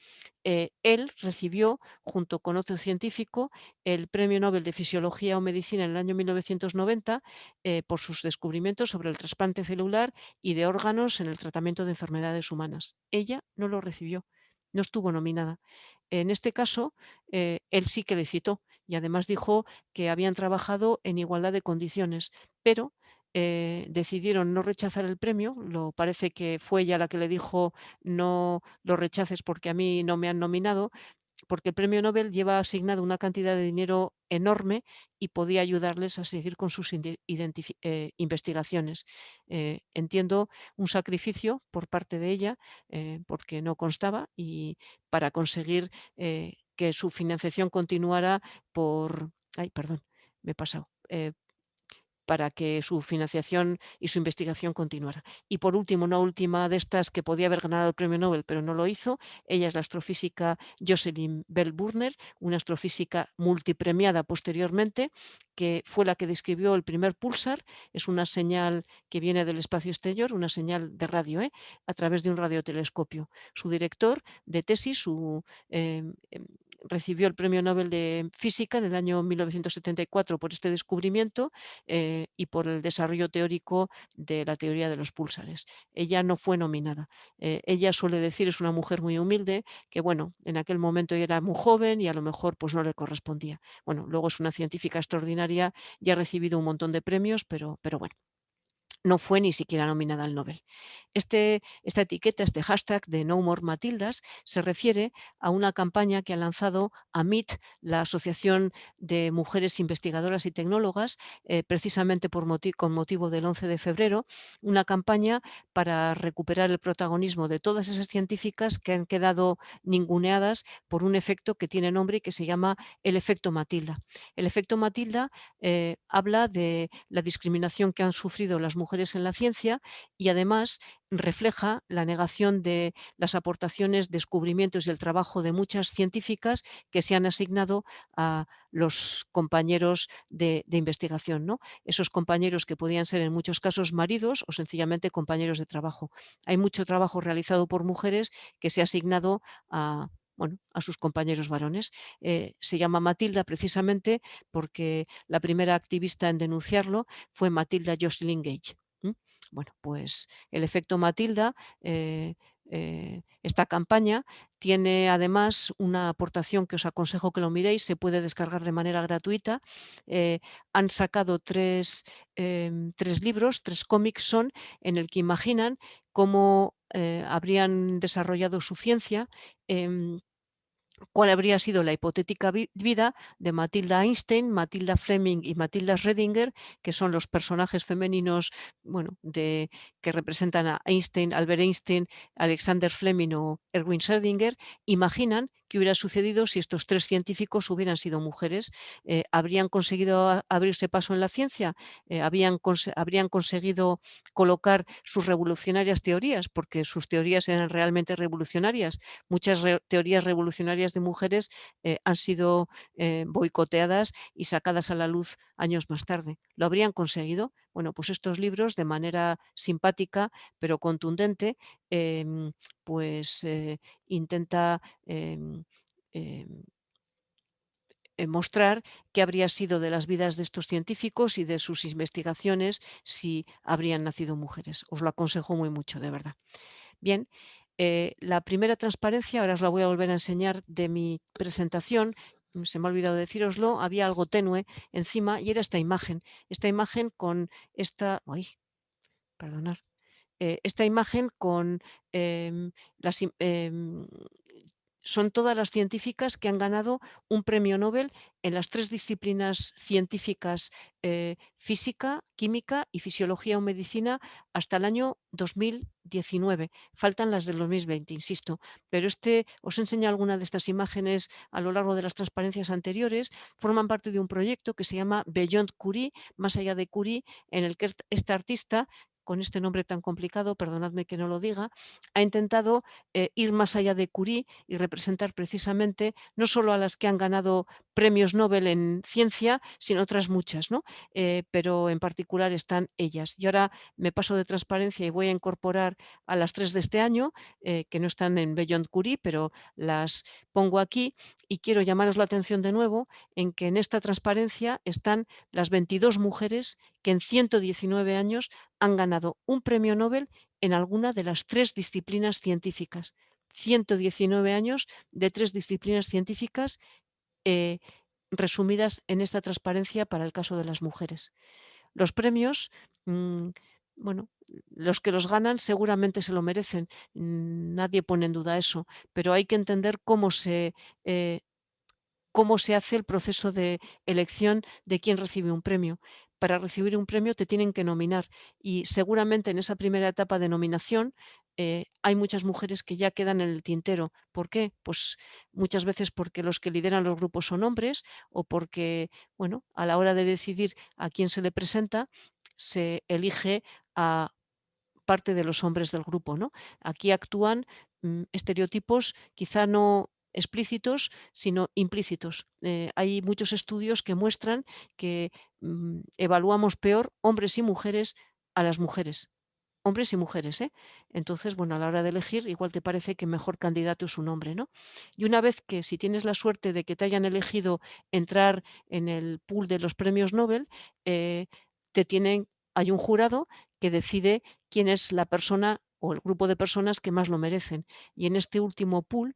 Él recibió, junto con otro científico, el Premio Nobel de Fisiología o Medicina en el año 1990 por sus descubrimientos sobre el trasplante celular y de órganos en el tratamiento de enfermedades humanas. Ella no lo recibió, no estuvo nominada. En este caso, él sí que le citó y además dijo que habían trabajado en igualdad de condiciones, pero decidieron no rechazar el premio. Parece que fue ella la que le dijo no lo rechaces porque a mí no me han nominado, porque el premio Nobel lleva asignado una cantidad de dinero enorme y podía ayudarles a seguir con sus investigaciones. Entiendo un sacrificio por parte de ella, porque no constaba, y para conseguir que su financiación continuara por... Ay, perdón, me he pasado. Para que su financiación y su investigación continuara. Y por último, una última de estas que podía haber ganado el premio Nobel, pero no lo hizo, ella es la astrofísica Jocelyn Bell Burner, una astrofísica multipremiada posteriormente, que fue la que describió el primer pulsar, es una señal que viene del espacio exterior, una señal de radio, a través de un radiotelescopio. Su director de tesis, recibió el premio Nobel de Física en el año 1974 por este descubrimiento y por el desarrollo teórico de la teoría de los púlsares. Ella no fue nominada. Ella suele decir, es una mujer muy humilde, que bueno, en aquel momento ella era muy joven y a lo mejor pues no le correspondía. Bueno, luego es una científica extraordinaria y ha recibido un montón de premios, pero bueno. No fue ni siquiera nominada al Nobel. Esta etiqueta, este hashtag de No More Matildas, se refiere a una campaña que ha lanzado AMIT, la Asociación de Mujeres Investigadoras y Tecnólogas, precisamente con motivo del 11 de febrero, una campaña para recuperar el protagonismo de todas esas científicas que han quedado ninguneadas por un efecto que tiene nombre y que se llama el efecto Matilda. El efecto Matilda habla de la discriminación que han sufrido las mujeres en la ciencia y además refleja la negación de las aportaciones, descubrimientos y el trabajo de muchas científicas que se han asignado a los compañeros de investigación, ¿no? Esos compañeros que podían ser en muchos casos maridos o sencillamente compañeros de trabajo. Hay mucho trabajo realizado por mujeres que se ha asignado a, bueno, a sus compañeros varones. Se llama Matilda precisamente porque la primera activista en denunciarlo fue Matilda Jocelyn Gage. Bueno, pues el efecto Matilda, esta campaña tiene además una aportación que os aconsejo que lo miréis, se puede descargar de manera gratuita. Han sacado tres libros, tres cómics son, en el que imaginan cómo habrían desarrollado su ciencia. ¿Cuál habría sido la hipotética vida de Matilda Einstein, Matilda Fleming y Matilda Schrödinger, que son los personajes femeninos, bueno, que representan a Einstein, Albert Einstein, Alexander Fleming o Erwin Schrödinger? Imaginan qué hubiera sucedido si estos 3 científicos hubieran sido mujeres. ¿Habrían conseguido abrirse paso en la ciencia? ¿Habrían conseguido colocar sus revolucionarias teorías? Porque sus teorías eran realmente revolucionarias. Muchas teorías revolucionarias de mujeres han sido boicoteadas y sacadas a la luz años más tarde. ¿Lo habrían conseguido? Bueno, pues estos libros, de manera simpática pero contundente, pues intenta em, em, mostrar qué habría sido de las vidas de estos científicos y de sus investigaciones si habrían nacido mujeres. Os lo aconsejo muy mucho, de verdad. Bien, la primera transparencia, ahora os la voy a volver a enseñar de mi presentación. Se me ha olvidado decíroslo, había algo tenue encima y era esta imagen con esta, ay, perdonad, esta imagen con las, son todas las científicas que han ganado un premio Nobel en las 3 disciplinas científicas, física, química y fisiología o medicina hasta el año 2019. Faltan las del 2020, insisto, pero os he enseñado alguna de estas imágenes a lo largo de las transparencias anteriores. Forman parte de un proyecto que se llama Beyond Curie, más allá de Curie, en el que esta artista, con este nombre tan complicado, perdonadme que no lo diga, ha intentado ir más allá de Curie y representar precisamente no solo a las que han ganado premios Nobel en ciencia, sino otras muchas, ¿no? Pero en particular están ellas. Y ahora me paso de transparencia y voy a incorporar a las 3 de este año, que no están en Beyond Curie, pero las pongo aquí y quiero llamaros la atención de nuevo en que en esta transparencia están las 22 mujeres que en 119 años han ganado un premio Nobel en alguna de las 3 disciplinas científicas. 119 años de 3 disciplinas científicas eh, resumidas en esta transparencia para el caso de las mujeres. Los premios, bueno, los que los ganan seguramente se lo merecen, nadie pone en duda eso, pero hay que entender eh, cómo se hace el proceso de elección de quién recibe un premio. Para recibir un premio te tienen que nominar y seguramente en esa primera etapa de nominación hay muchas mujeres que ya quedan en el tintero. ¿Por qué? Pues muchas veces porque los que lideran los grupos son hombres o porque, bueno, a la hora de decidir a quién se le presenta, se elige a parte de los hombres del grupo, ¿no? Aquí actúan estereotipos quizá no explícitos, sino implícitos. Hay muchos estudios que muestran que evaluamos peor hombres y mujeres a las mujeres. Hombres y mujeres, ¿eh? Entonces, bueno, a la hora de elegir, igual te parece que mejor candidato es un hombre, ¿no? Y una vez que si tienes la suerte de que te hayan elegido entrar en el pool de los premios Nobel, eh, te tienen, hay un jurado que decide quién es la persona o el grupo de personas que más lo merecen. Y en este último pool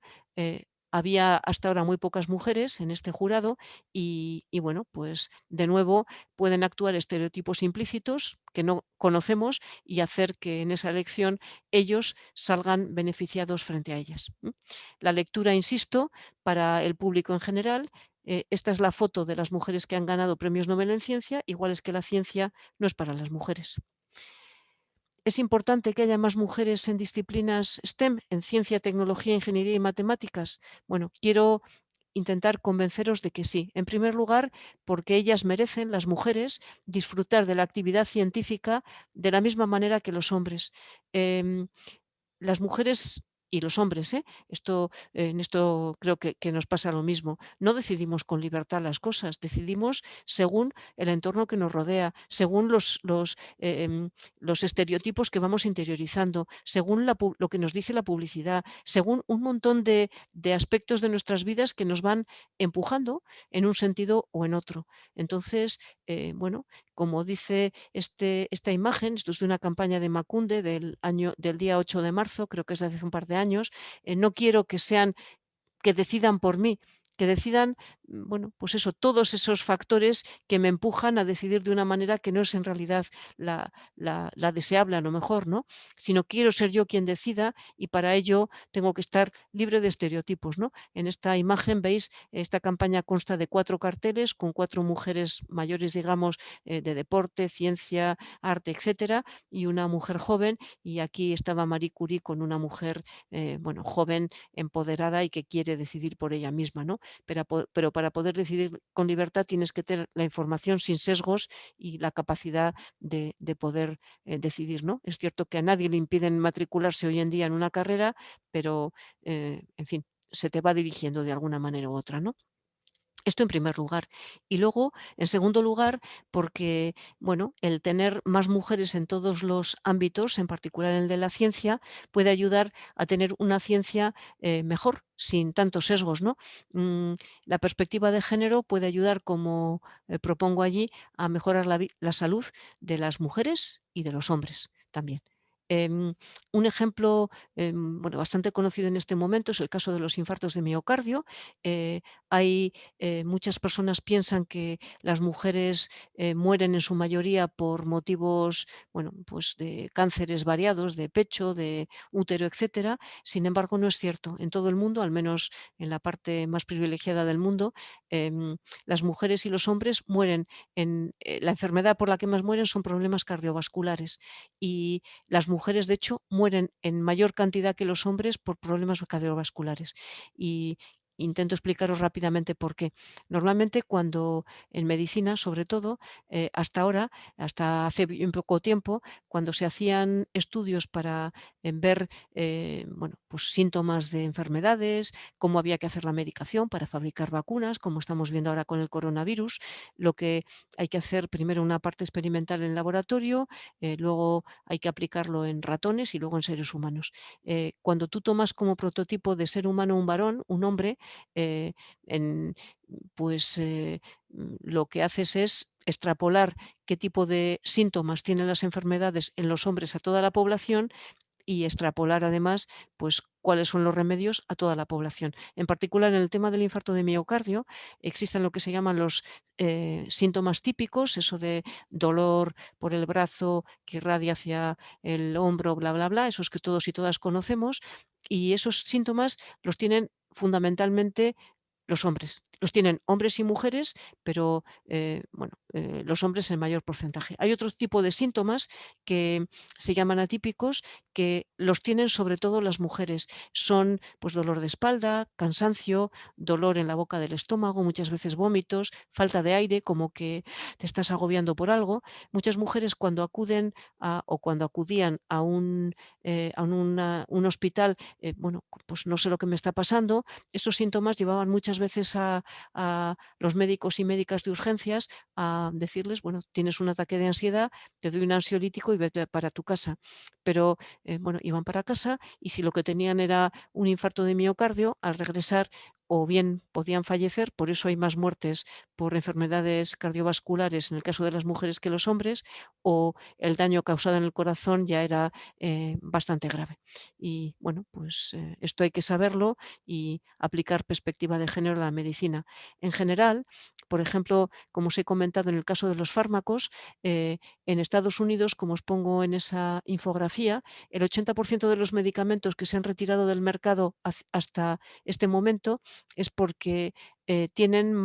había hasta ahora muy pocas mujeres en este jurado y bueno, pues de nuevo pueden actuar estereotipos implícitos que no conocemos y hacer que en esa elección ellos salgan beneficiados frente a ellas. La lectura, insisto, para el público en general, esta es la foto de las mujeres que han ganado premios Nobel en ciencia, igual es que la ciencia no es para las mujeres. Es importante que haya más mujeres en disciplinas STEM, en ciencia, tecnología, ingeniería y matemáticas. Bueno, quiero intentar convenceros de que sí. En primer lugar, porque ellas merecen, las mujeres, disfrutar de la actividad científica de la misma manera que los hombres. Em, las mujeres y los hombres, en esto creo que nos pasa lo mismo. No decidimos con libertad las cosas, decidimos según el entorno que nos rodea, según los estereotipos que vamos interiorizando, según lo que nos dice la publicidad, según un montón de aspectos de nuestras vidas que nos van empujando en un sentido o en otro. Entonces, bueno, como dice esta imagen, esto es de una campaña de Emakunde del día 8 de marzo, creo que es de hace un par de años, no quiero que decidan por mí, que decidan, bueno, pues eso, todos esos factores que me empujan a decidir de una manera que no es en realidad la deseable a lo mejor, ¿no? Sino quiero ser yo quien decida y para ello tengo que estar libre de estereotipos, ¿no? En esta imagen veis, esta campaña consta de 4 carteles con 4 mujeres mayores, digamos, de deporte, ciencia, arte, etcétera, y una mujer joven, y aquí estaba Marie Curie con una mujer, bueno, joven, empoderada y que quiere decidir por ella misma, ¿no? Pero para poder decidir con libertad tienes que tener la información sin sesgos y la capacidad de poder decidir, ¿no? Es cierto que a nadie le impiden matricularse hoy en día en una carrera, pero, en fin, se te va dirigiendo de alguna manera u otra, ¿no? Esto en primer lugar. Y luego, en segundo lugar, porque, bueno, el tener más mujeres en todos los ámbitos, en particular en el de la ciencia, puede ayudar a tener una ciencia mejor, sin tantos sesgos, ¿no? Mm, la perspectiva de género puede ayudar, como propongo allí, a mejorar la salud de las mujeres y de los hombres también. Em, un ejemplo bueno, bastante conocido en este momento es el caso de los infartos de miocardio. Hay muchas personas piensan que las mujeres mueren en su mayoría por motivos, bueno, pues de cánceres variados, de pecho, de útero, etcétera. Sin embargo, no es cierto. En todo el mundo, al menos en la parte más privilegiada del mundo, las mujeres y los hombres mueren la enfermedad por la que más mueren son problemas cardiovasculares. Y las mujeres, de hecho, mueren en mayor cantidad que los hombres por problemas cardiovasculares. Y intento explicaros rápidamente por qué. Normalmente cuando en medicina, sobre todo, hasta ahora, hasta hace bien poco tiempo, cuando se hacían estudios para ver bueno, pues síntomas de enfermedades, cómo había que hacer la medicación para fabricar vacunas, como estamos viendo ahora con el coronavirus, lo que hay que hacer primero una parte experimental en laboratorio, luego hay que aplicarlo en ratones y luego en seres humanos. Cuando tú tomas como prototipo de ser humano un varón, un hombre, eh, en, pues lo que haces es extrapolar qué tipo de síntomas tienen las enfermedades en los hombres a toda la población y extrapolar además, pues cuáles son los remedios a toda la población. En particular, en el tema del infarto de miocardio, existen lo que se llaman los síntomas típicos, eso de dolor por el brazo que irradia hacia el hombro, bla, bla, bla, esos que todos y todas conocemos, y esos síntomas los tienen fundamentalmente los hombres. Los tienen hombres y mujeres, pero bueno, los hombres en mayor porcentaje. Hay otro tipo de síntomas que se llaman atípicos, que los tienen sobre todo las mujeres. Son pues dolor de espalda, cansancio, dolor en la boca del estómago, muchas veces vómitos, falta de aire, como que te estás agobiando por algo. Muchas mujeres cuando acuden o cuando acudían a un hospital, bueno, pues no sé lo que me está pasando, esos síntomas llevaban muchas veces a los médicos y médicas de urgencias a decirles, bueno, tienes un ataque de ansiedad, te doy un ansiolítico y vete para tu casa. Pero, bueno, iban para casa y si lo que tenían era un infarto de miocardio, al regresar o bien podían fallecer, por eso hay más muertes por enfermedades cardiovasculares en el caso de las mujeres que los hombres, o el daño causado en el corazón ya era bastante grave. Y bueno, pues esto hay que saberlo y aplicar perspectiva de género a la medicina. En general, por ejemplo, como os he comentado en el caso de los fármacos, en Estados Unidos, como os pongo en esa infografía, el 80% de los medicamentos que se han retirado del mercado hasta este momento es porque tienen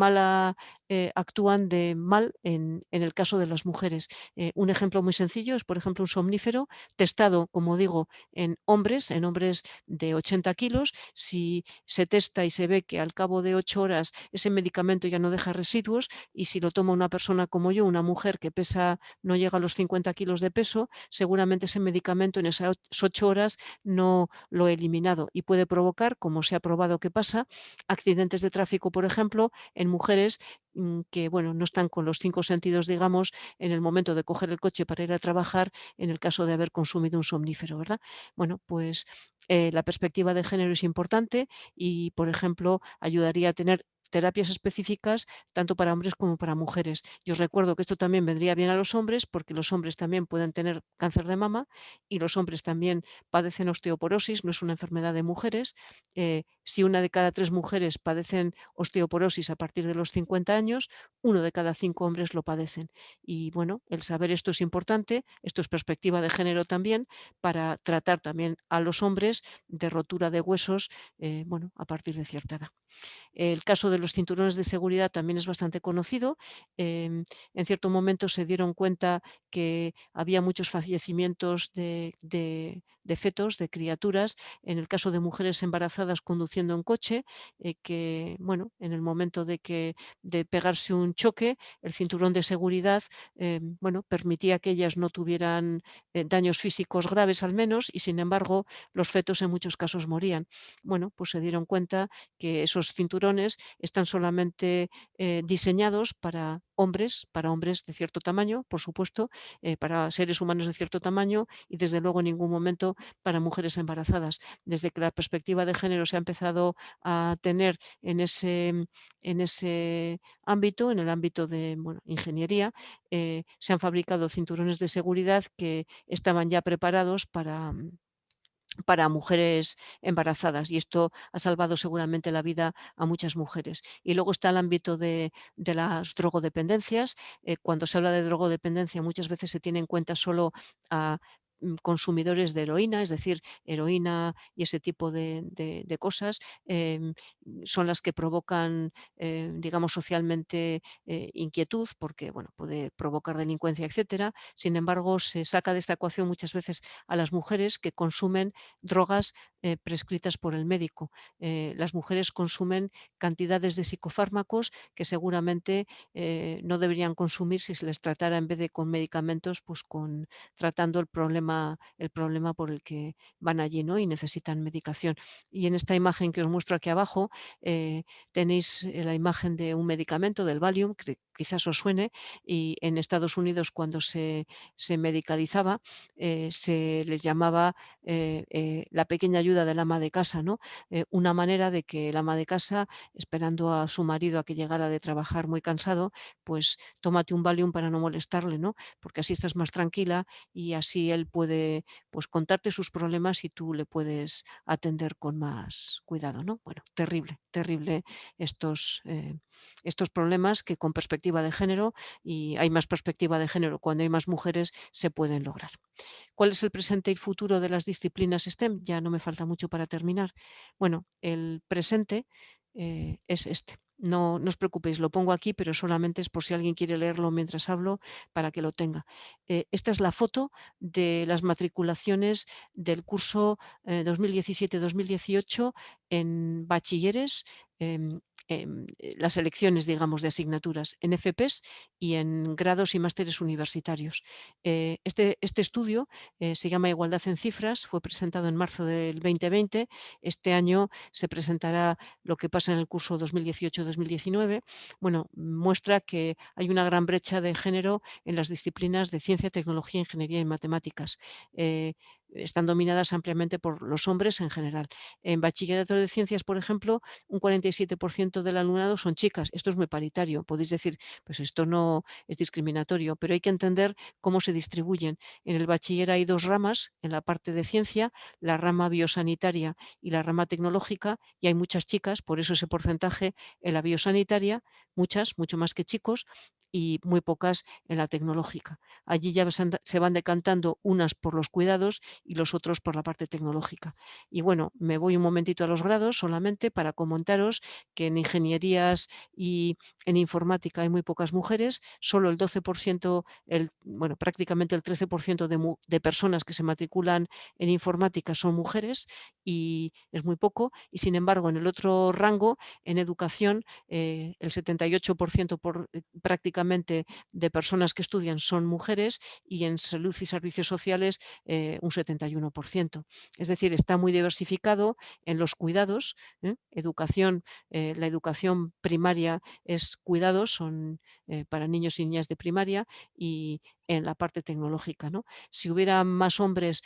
actúan de mal en el caso de las mujeres. Un ejemplo muy sencillo es, por ejemplo, un somnífero testado, como digo, en hombres de 80 kilos. Si se testa y se ve que al cabo de 8 horas ese medicamento ya no deja residuos y si lo toma una persona como yo, una mujer que pesa no llega a los 50 kilos de peso, seguramente ese medicamento en esas 8 horas no lo he eliminado y puede provocar, como se ha probado que pasa, accidentes de tráfico, por ejemplo, en mujeres que bueno, no están con los 5 sentidos, digamos, en el momento de coger el coche para ir a trabajar, en el caso de haber consumido un somnífero, ¿verdad? Bueno, pues la perspectiva de género es importante y, por ejemplo, ayudaría a tener terapias específicas tanto para hombres como para mujeres. Yo os recuerdo que esto también vendría bien a los hombres, porque los hombres también pueden tener cáncer de mama y los hombres también padecen osteoporosis, no es una enfermedad de mujeres. Si una de cada 3 mujeres padecen osteoporosis a partir de los 50 años, uno de cada 5 hombres lo padecen. Y bueno, el saber esto es importante, esto es perspectiva de género también, para tratar también a los hombres de rotura de huesos, bueno, a partir de cierta edad. El caso de los cinturones de seguridad también es bastante conocido. En cierto momento se dieron cuenta que había muchos fallecimientos de fetos, de criaturas, en el caso de mujeres embarazadas conduciendo en coche, que, bueno, en el momento de pegarse un choque, el cinturón de seguridad, bueno, permitía que ellas no tuvieran daños físicos graves al menos, y sin embargo los fetos en muchos casos morían. Bueno, pues se dieron cuenta que esos cinturones están solamente diseñados para hombres de cierto tamaño, por supuesto, para seres humanos de cierto tamaño y desde luego en ningún momento para mujeres embarazadas. Desde que la perspectiva de género se ha empezado a tener en ese ámbito, en el ámbito de bueno, ingeniería, se han fabricado cinturones de seguridad que estaban ya preparados para mujeres embarazadas y esto ha salvado seguramente la vida a muchas mujeres. Y luego está el ámbito de las drogodependencias. Cuando se habla de drogodependencia muchas veces se tiene en cuenta solo a consumidores de heroína, es decir, heroína y ese tipo de cosas son las que provocan, digamos, socialmente inquietud porque, bueno, puede provocar delincuencia, etcétera. Sin embargo, se saca de esta ecuación muchas veces a las mujeres que consumen drogas prescritas por el médico. Las mujeres consumen cantidades de psicofármacos que seguramente no deberían consumir si se les tratara en vez de con medicamentos, pues con tratando el problema por el que van allí, ¿no? Y necesitan medicación. Y en esta imagen que os muestro aquí abajo tenéis la imagen de un medicamento, del Valium, que quizás os suene, y en Estados Unidos cuando se medicalizaba se les llamaba la pequeña ayuda del ama de casa, ¿no? Una manera de que el ama de casa, esperando a su marido a que llegara de trabajar muy cansado, pues tómate un Valium para no molestarle, ¿no? Porque así estás más tranquila y así él puede pues contarte sus problemas y tú le puedes atender con más cuidado, ¿no? Bueno, terrible, terrible estos problemas que con perspectiva de género, y hay más perspectiva de género cuando hay más mujeres, se pueden lograr. ¿Cuál es el presente y futuro de las disciplinas STEM? Ya no me falta mucho para terminar. Bueno, el presente es este. No, no os preocupéis, lo pongo aquí, pero solamente es por si alguien quiere leerlo mientras hablo, para que lo tenga. Esta es la foto de las matriculaciones del curso 2017-2018 en bachilleres, las elecciones, digamos, de asignaturas en FPs y en grados y másteres universitarios. Este estudio se llama Igualdad en cifras, fue presentado en marzo del 2020. Este año se presentará lo que pasa en el curso 2018-2019. Bueno, muestra que hay una gran brecha de género en las disciplinas de ciencia, tecnología, ingeniería y matemáticas. Están dominadas ampliamente por los hombres en general. En bachillerato de ciencias, por ejemplo, un 47% del alumnado son chicas. Esto es muy paritario. Podéis decir, pues esto no es discriminatorio, pero hay que entender cómo se distribuyen. En el bachiller hay dos ramas, en la parte de ciencia, la rama biosanitaria y la rama tecnológica, y hay muchas chicas, por eso ese porcentaje en la biosanitaria, muchas, mucho más que chicos, y muy pocas en la tecnológica. Allí ya se van decantando unas por los cuidados y los otros por la parte tecnológica. Y bueno, me voy un momentito a los grados solamente para comentaros que en ingenierías y en informática hay muy pocas mujeres, solo el 12%, bueno, prácticamente el 13% de personas que se matriculan en informática son mujeres y es muy poco. Y sin embargo, en el otro rango, en educación, el 78% prácticamente de personas que estudian son mujeres y en salud y servicios sociales un 71%. Es decir, está muy diversificado en los cuidados, educación, la educación primaria es cuidados, son para niños y niñas de primaria, y en la parte tecnológica, ¿no? Si hubiera más hombres,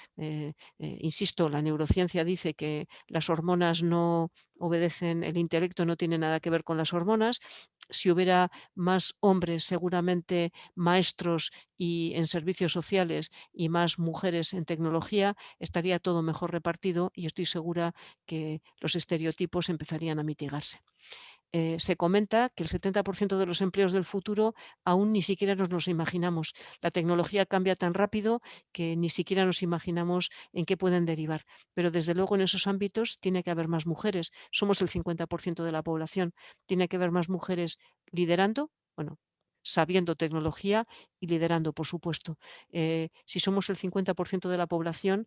insisto, la neurociencia dice que las hormonas no obedecen, el intelecto no tiene nada que ver con las hormonas. Si hubiera más hombres, seguramente maestros y en servicios sociales y más mujeres en tecnología, estaría todo mejor repartido y estoy segura que los estereotipos empezarían a mitigarse. Se comenta que el 70% de los empleos del futuro aún ni siquiera nos los imaginamos. La tecnología cambia tan rápido que ni siquiera nos imaginamos en qué pueden derivar. Pero desde luego en esos ámbitos tiene que haber más mujeres. Somos el 50% de la población. Tiene que haber más mujeres liderando, bueno, sabiendo tecnología y liderando, por supuesto. Si somos el 50% de la población,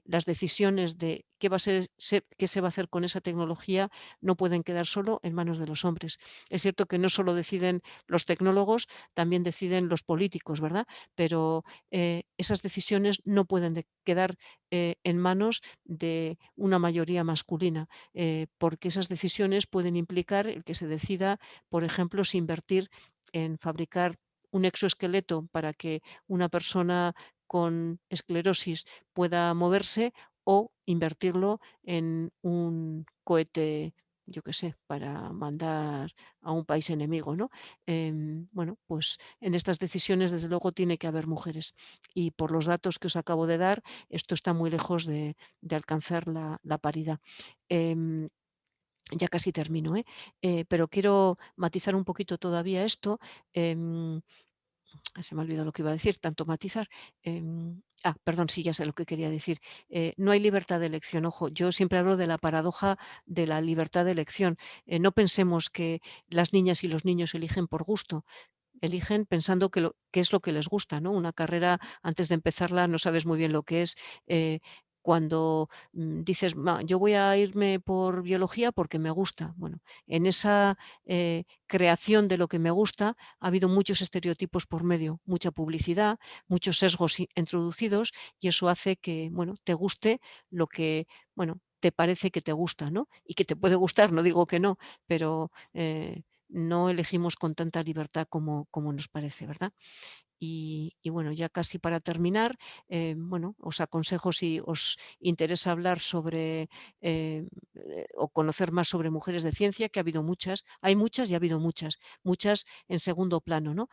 las decisiones de qué va a qué se va a hacer con esa tecnología no pueden quedar solo en manos de los hombres. Es cierto que no solo deciden los tecnólogos, también deciden los políticos, ¿verdad? Pero esas decisiones no pueden quedar en manos de una mayoría masculina, porque esas decisiones pueden implicar el que se decida, por ejemplo, si invertir en fabricar un exoesqueleto para que una persona con esclerosis pueda moverse o invertirlo en un cohete, yo qué sé, para mandar a un país enemigo, ¿no? Bueno, pues en estas decisiones, desde luego, tiene que haber mujeres. Y por los datos que os acabo de dar, esto está muy lejos de alcanzar la paridad. Em, ya casi termino, ¿eh? Pero quiero matizar un poquito todavía esto. em, Se me ha olvidado lo que iba a decir, tanto matizar. Perdón, sí, ya sé lo que quería decir. No hay libertad de elección. Ojo, yo siempre hablo de la paradoja de la libertad de elección. No pensemos que las niñas y los niños eligen por gusto. Eligen pensando que es lo que les gusta, ¿no? Una carrera, antes de empezarla, no sabes muy bien lo que es. Cuando dices, yo voy a irme por biología porque me gusta. Bueno, en esa creación de lo que me gusta ha habido muchos estereotipos por medio, mucha publicidad, muchos sesgos introducidos y eso hace que, bueno, te guste lo que, bueno, te parece que te gusta, ¿no? Y que te puede gustar, no digo que no, pero no elegimos con tanta libertad como nos parece, ¿verdad? Y bueno, ya casi para terminar, bueno, os aconsejo si os interesa hablar sobre o conocer más sobre mujeres de ciencia, que ha habido muchas, hay muchas y ha habido muchas, muchas en segundo plano, ¿no?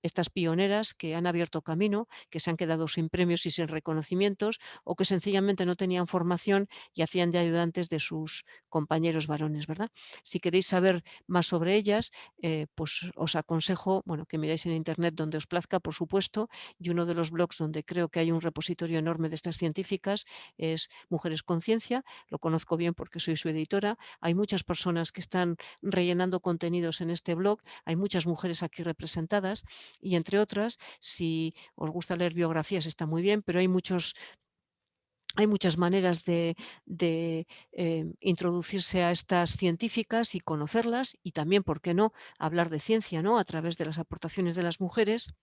Estas pioneras que han abierto camino, que se han quedado sin premios y sin reconocimientos, o que sencillamente no tenían formación y hacían de ayudantes de sus compañeros varones, ¿verdad? Si queréis saber más sobre ellas, pues os aconsejo, bueno, que miráis en internet donde os plazca, por supuesto, y uno de los blogs donde creo que hay un repositorio enorme de estas científicas es Mujeres con Ciencia, lo conozco bien porque soy su editora, hay muchas personas que están rellenando contenidos en este blog, hay muchas mujeres aquí representadas y entre otras, si os gusta leer biografías está muy bien, pero hay muchas maneras de introducirse a estas científicas y conocerlas y también, ¿por qué no?, hablar de ciencia, ¿no?, a través de las aportaciones de las mujeres.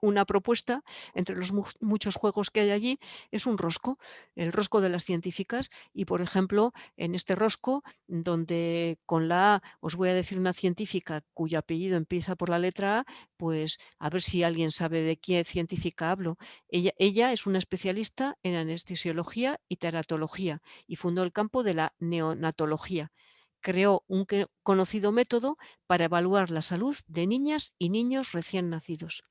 Una propuesta, entre los muchos juegos que hay allí, es un rosco, el rosco de las científicas. Y, por ejemplo, en este rosco, donde con la A os voy a decir una científica cuyo apellido empieza por la letra A, pues a ver si alguien sabe de qué científica hablo. Ella es una especialista en anestesiología y teratología y fundó el campo de la neonatología. Creó un conocido método para evaluar la salud de niñas y niños recién nacidos.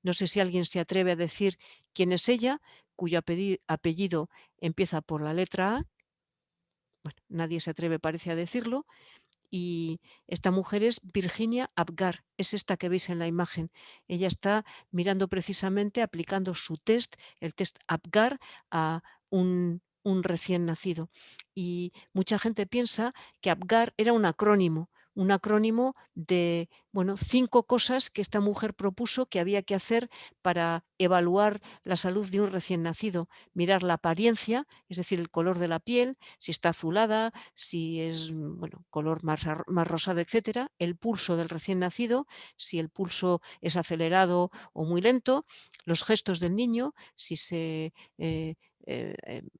No sé si alguien se atreve a decir quién es ella, cuyo apellido empieza por la letra A. Bueno, nadie se atreve, parece, a decirlo. Y esta mujer es Virginia Apgar, es esta que veis en la imagen. Ella está mirando precisamente, aplicando su test, el test Apgar, a un recién nacido. Y mucha gente piensa que Apgar era un acrónimo de, bueno, 5 cosas que esta mujer propuso que había que hacer para evaluar la salud de un recién nacido. Mirar la apariencia, es decir, el color de la piel, si está azulada, si es, bueno, color más rosado, etcétera, el pulso del recién nacido, si el pulso es acelerado o muy lento, los gestos del niño, si se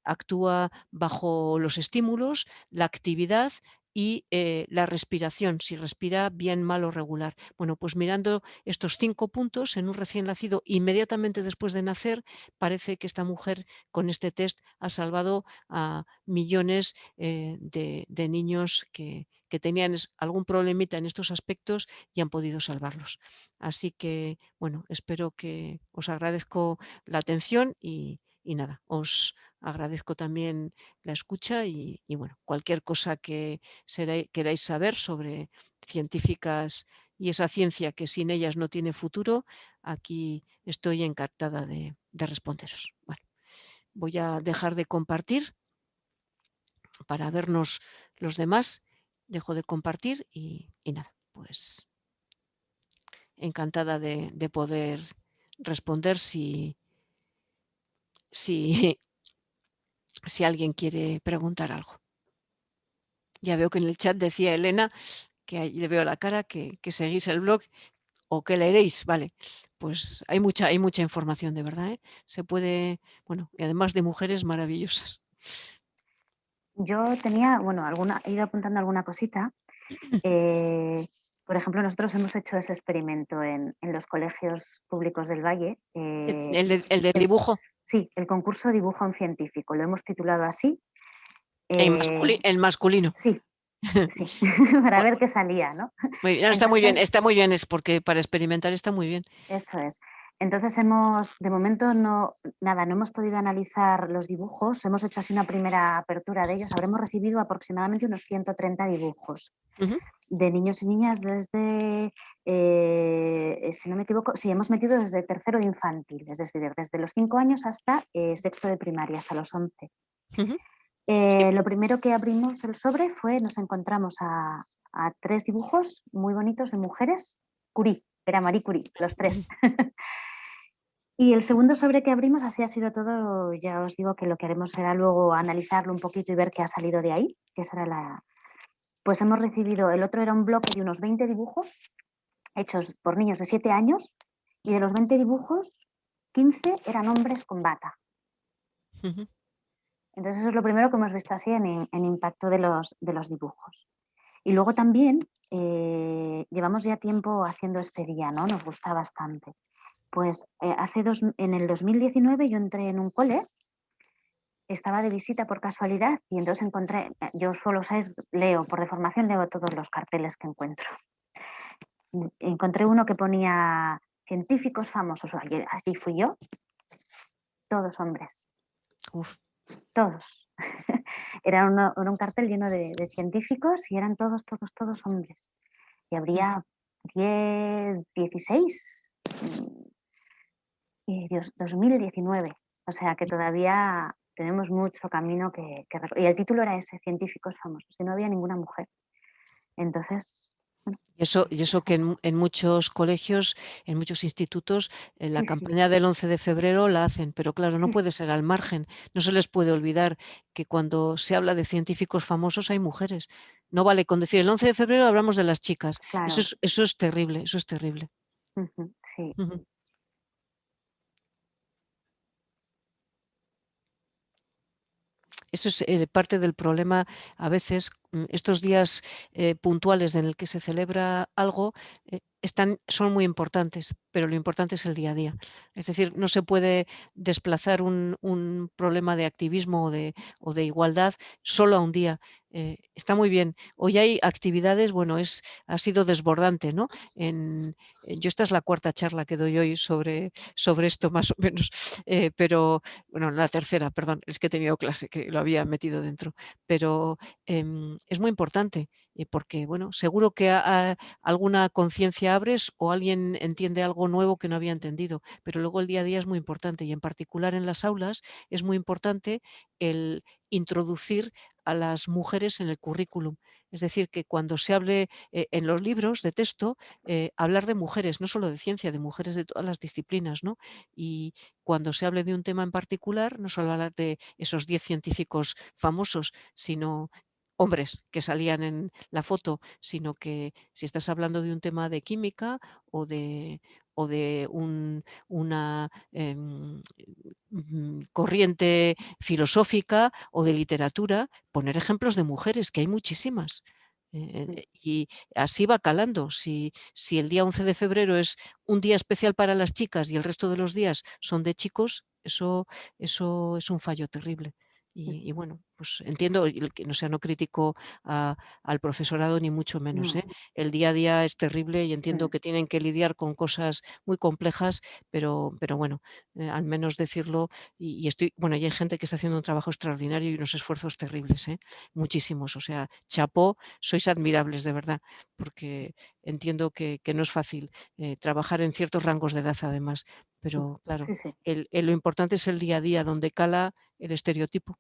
actúa bajo los estímulos, la actividad y la respiración, si respira bien, mal o regular. Bueno, pues mirando estos 5 puntos en un recién nacido inmediatamente después de nacer, parece que esta mujer con este test ha salvado a millones de niños que tenían algún problemita en estos aspectos y han podido salvarlos. Así que, bueno, espero que os agradezco la atención y nada, os agradezco también la escucha y bueno, cualquier cosa que queráis saber sobre científicas y esa ciencia que sin ellas no tiene futuro, aquí estoy encantada de responderos. Bueno, voy a dejar de compartir para vernos los demás. Dejo de compartir y nada, pues encantada de poder responder si, si alguien quiere preguntar algo. Ya veo que en el chat decía Elena, que ahí le veo la cara, que seguís el blog o que leeréis, vale. Pues hay mucha información, de verdad, ¿eh? Se puede, bueno, y además de mujeres maravillosas. Yo tenía, bueno, he ido apuntando alguna cosita. Eh, por ejemplo, nosotros hemos hecho ese experimento en los colegios públicos del Valle. El de dibujo Sí, el concurso Dibuja un científico. Lo hemos titulado así. en masculino. Sí, sí, para ver qué salía, ¿no? Muy bien, no, Entonces, está muy bien, es porque para experimentar está muy bien. eso es. Entonces de momento no hemos podido analizar los dibujos, hemos hecho así una primera apertura de ellos, habremos recibido aproximadamente unos 130 dibujos Ujú, de niños y niñas desde, si no me equivoco, sí, hemos metido desde tercero de infantil, es decir, desde los 5 años hasta sexto de primaria, hasta los 11. ujú. Sí. Lo primero que abrimos el sobre nos encontramos a 3 dibujos muy bonitos de mujeres, Curie, era Marie Curie, los 3. Y el segundo sobre que abrimos, así ha sido todo, ya os digo que lo que haremos será luego analizarlo un poquito y ver qué ha salido de ahí, que será Pues hemos recibido, el otro era un bloque de unos 20 dibujos hechos por niños de 7 años y de los 20 dibujos, 15 eran hombres con bata. Ujú. Entonces eso es lo primero que hemos visto así en impacto de los dibujos. Y luego también llevamos ya tiempo haciendo este día, ¿no? Nos gusta bastante. Pues en el 2019 yo entré en un cole, estaba de visita por casualidad y entonces encontré, yo suelo leo, por deformación leo todos los carteles que encuentro. Encontré uno que ponía científicos famosos, allí fui yo, todos hombres, Uf. todos. Era un cartel lleno de científicos y eran todos hombres. Y Mm. habría 10, 16, y Dios, 2019. O sea que todavía tenemos mucho camino que recorrer. Y el título era ese, científicos famosos, y no había ninguna mujer. Entonces, bueno, Y eso que en muchos colegios, en muchos institutos, la sí, sí, campaña del 11 de febrero la hacen, pero claro, no sí, puede ser al margen. No se les puede olvidar que cuando se habla de científicos famosos hay mujeres. No vale con decir el 11 de febrero hablamos de las chicas. claro. Eso es terrible, eso es terrible. Ujú, sí. Ujú. Eso es parte del problema. A veces, estos días puntuales en el que se celebra algo son muy importantes, pero lo importante es el día a día. Es decir, no se puede desplazar un problema de activismo o de igualdad solo a un día. Está muy bien. Hoy hay actividades, bueno, ha sido desbordante, ¿no? Yo esta es la cuarta charla que doy hoy sobre esto, más o menos, pero bueno, la tercera, perdón, es que he tenido clase, que lo había metido dentro, pero es muy importante, porque, bueno, seguro que alguna conciencia abres o alguien entiende algo nuevo que no había entendido, pero luego el día a día es muy importante y en particular en las aulas es muy importante el introducir a las mujeres en el currículum. Es decir, que cuando se hable en los libros de texto, hablar de mujeres, no solo de ciencia, de mujeres de todas las disciplinas, ¿no? Y cuando se hable de un tema en particular, no solo hablar de esos 10 científicos famosos, sino hombres que salían en la foto, sino que si estás hablando de un tema de química o de una corriente filosófica o de literatura, poner ejemplos de mujeres, que hay muchísimas. Y así va calando. Si el día 11 de febrero es un día especial para las chicas y el resto de los días son de chicos, eso es un fallo terrible. Y bueno, pues entiendo y que no sea, no critico al profesorado ni mucho menos, ¿eh? No. El día a día es terrible y entiendo Mm, que tienen que lidiar con cosas muy complejas, pero bueno, al menos decirlo y estoy bueno, y hay gente que está haciendo un trabajo extraordinario y unos esfuerzos terribles, ¿eh? Muchísimos. O sea, chapó, sois admirables de verdad, porque entiendo que no es fácil, trabajar en ciertos rangos de edad además, mm. pero claro, Sí, sí. lo importante es el día a día donde cala el estereotipo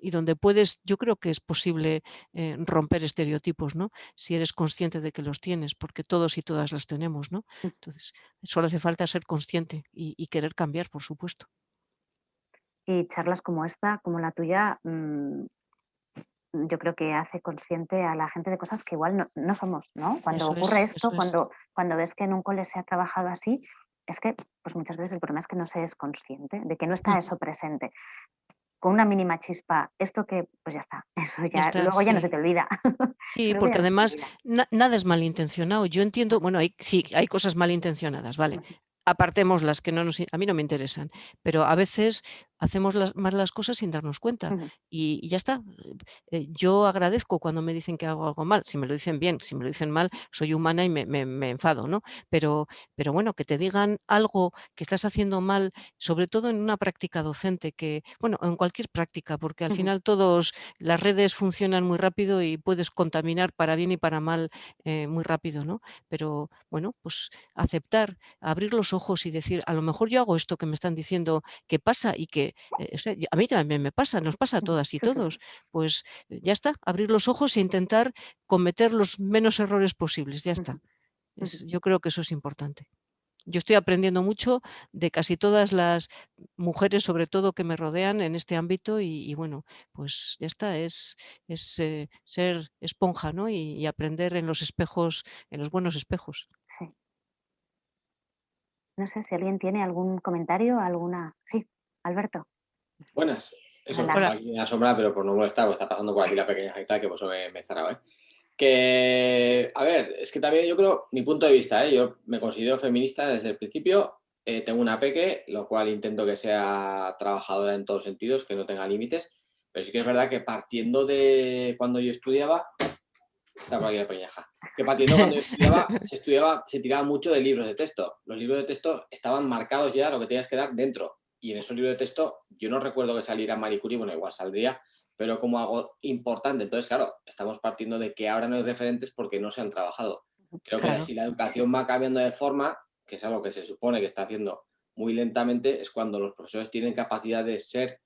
y donde puedes yo creo que es posible, romper estereotipos, ¿no? Si eres consciente de que los tienes, porque todos y todas los tenemos, ¿no? Mm. Entonces, solo hace falta ser consciente y querer cambiar, por supuesto. Y charlas como esta, como la tuya, yo creo que hace consciente a la gente de cosas que igual no somos, ¿no? Cuando Eso es, ocurre esto, eso es. cuando ves que en un cole se ha trabajado así, es que, pues, muchas veces el problema es que no se es consciente de que no está Ujú. eso presente. Con una mínima chispa, esto que, pues ya está, eso Ya ya está, luego ya no sí. se te olvida. Sí, Luego ya porque no se te además olvida. nada es malintencionado. Yo entiendo, bueno, sí, hay cosas malintencionadas, vale. Ujú, Apartemos las que a mí no me interesan, pero a veces hacemos más las cosas sin darnos cuenta ujú, y ya está. Yo agradezco cuando me dicen que hago algo mal, si me lo dicen bien, si me lo dicen mal, soy humana y me enfado, ¿no? Pero bueno, que te digan algo que estás haciendo mal, sobre todo en una práctica docente, bueno, en cualquier práctica, porque al ujú. final las redes funcionan muy rápido y puedes contaminar para bien y para mal muy rápido, ¿no? Pero bueno, pues aceptar, abrir los ojos y decir, a lo mejor yo hago esto que me están diciendo que pasa y que o sea, a mí también me pasa, nos pasa a Ujú. todas y Sí, sí, todos. Pues ya está, abrir los ojos e intentar cometer los menos errores posibles, ya ujú, está. ujú. Yo creo que eso es importante. Yo estoy aprendiendo mucho de casi todas las mujeres, sobre todo, que me rodean en este ámbito y bueno, pues ya está, es ser esponja, ¿no? Y aprender en los espejos, en los buenos espejos. Sí. No sé si alguien tiene algún comentario, alguna. Sí, Alberto, Buenas. Eso, que Hola. adelante. estaba aquí en la sombra, pero por no molestar, pues está pasando por aquí la pequeña y que por eso me he zarado, ¿eh? Que, a ver, es que también yo creo, mi punto de vista, ¿eh? Yo me considero feminista desde el principio. Tengo una peque, lo cual intento que sea trabajadora en todos sentidos, que no tenga límites. Pero sí que es verdad que partiendo de cuando yo estudiaba, está por aquí la pequeñaja, que partiendo cuando yo estudiaba, se tiraba mucho de libros de texto. Los libros de texto estaban marcados ya lo que tenías que dar dentro. Y en esos libros de texto, yo no recuerdo que saliera Marie Curie, bueno, igual saldría, pero como algo importante. Entonces, claro, estamos partiendo de que ahora no hay referentes porque no se han trabajado. Creo que Claro. si la educación va cambiando de forma, que es algo que se supone que está haciendo muy lentamente, es cuando los profesores tienen capacidad de ser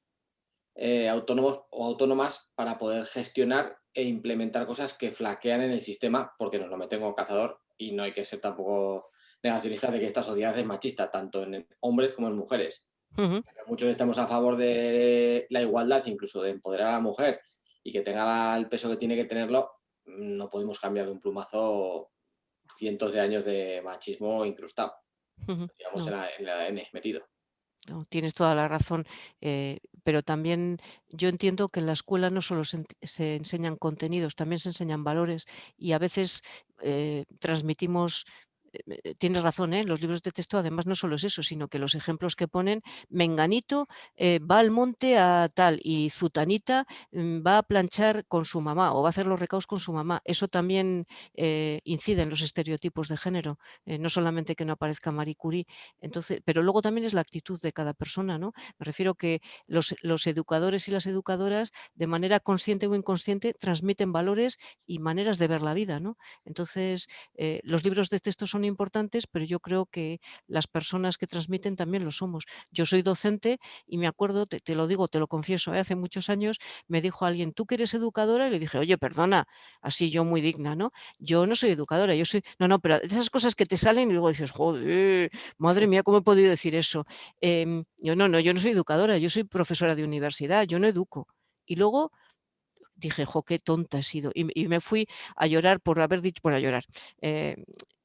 autónomos o autónomas para poder gestionar e implementar cosas que flaquean en el sistema porque nos lo meten como cazador y no hay que ser tampoco negacionistas de que esta sociedad es machista, tanto en hombres como en mujeres. Ujú. Muchos estamos a favor de la igualdad, incluso de empoderar a la mujer y que tenga el peso que tiene que tenerlo, no podemos cambiar de un plumazo cientos de años de machismo incrustado, Ujú. digamos No. en el ADN metido. No, tienes toda la razón, pero también yo entiendo que en la escuela no solo se enseñan contenidos, también se enseñan valores y a veces transmitimos, tienes razón, los libros de texto además no solo es eso, sino que los ejemplos que ponen, Menganito va al monte a tal y Zutanita va a planchar con su mamá o va a hacer los recados con su mamá. Eso también incide en los estereotipos de género, no solamente que no aparezca Marie Curie. Entonces, pero luego también es la actitud de cada persona, ¿no? Me refiero que los educadores y las educadoras, de manera consciente o inconsciente, transmiten valores y maneras de ver la vida, ¿no? Entonces, los libros de texto son importantes, pero yo creo que las personas que transmiten también lo somos. Yo soy docente y me acuerdo, te lo digo, te lo confieso, hace muchos años me dijo alguien, ¿tú que eres educadora? Y le dije, oye, perdona, así yo muy digna, ¿no? Yo no soy educadora, yo soy, no, no, pero esas cosas que te salen y luego dices, joder, madre mía, ¿cómo he podido decir eso? Yo no, no, yo no soy educadora, yo soy profesora de universidad, yo no educo. Y luego dije, jo, qué tonta he sido. Y me fui a llorar por haber dicho, bueno, a llorar. eh,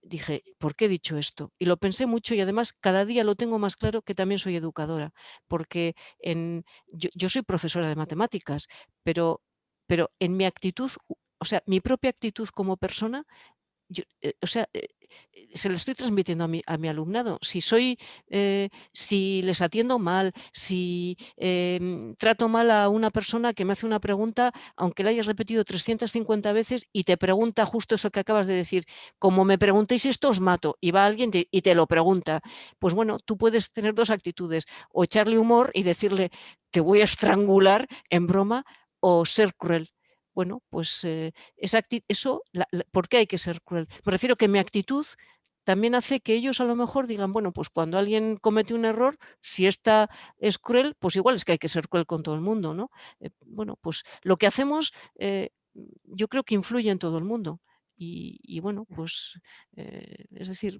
Dije, ¿por qué he dicho esto? Y lo pensé mucho y además cada día lo tengo más claro que también soy educadora, porque yo soy profesora de matemáticas, pero en mi actitud o sea, mi propia actitud como persona, o sea, se lo estoy transmitiendo a mi alumnado. Si les atiendo mal, si trato mal a una persona que me hace una pregunta, aunque la hayas repetido 350 veces y te pregunta justo eso que acabas de decir, como me preguntéis esto os mato, y va alguien y te lo pregunta, pues bueno, tú puedes tener dos actitudes, o echarle humor y decirle te voy a estrangular en broma, o ser cruel. Bueno, pues eso, ¿por qué hay que ser cruel? Me refiero que mi actitud también hace que ellos a lo mejor digan, bueno, pues cuando alguien comete un error, si esta es cruel, pues igual es que hay que ser cruel con todo el mundo, ¿no? Bueno, pues lo que hacemos yo creo que influye en todo el mundo. Y bueno, pues es decir,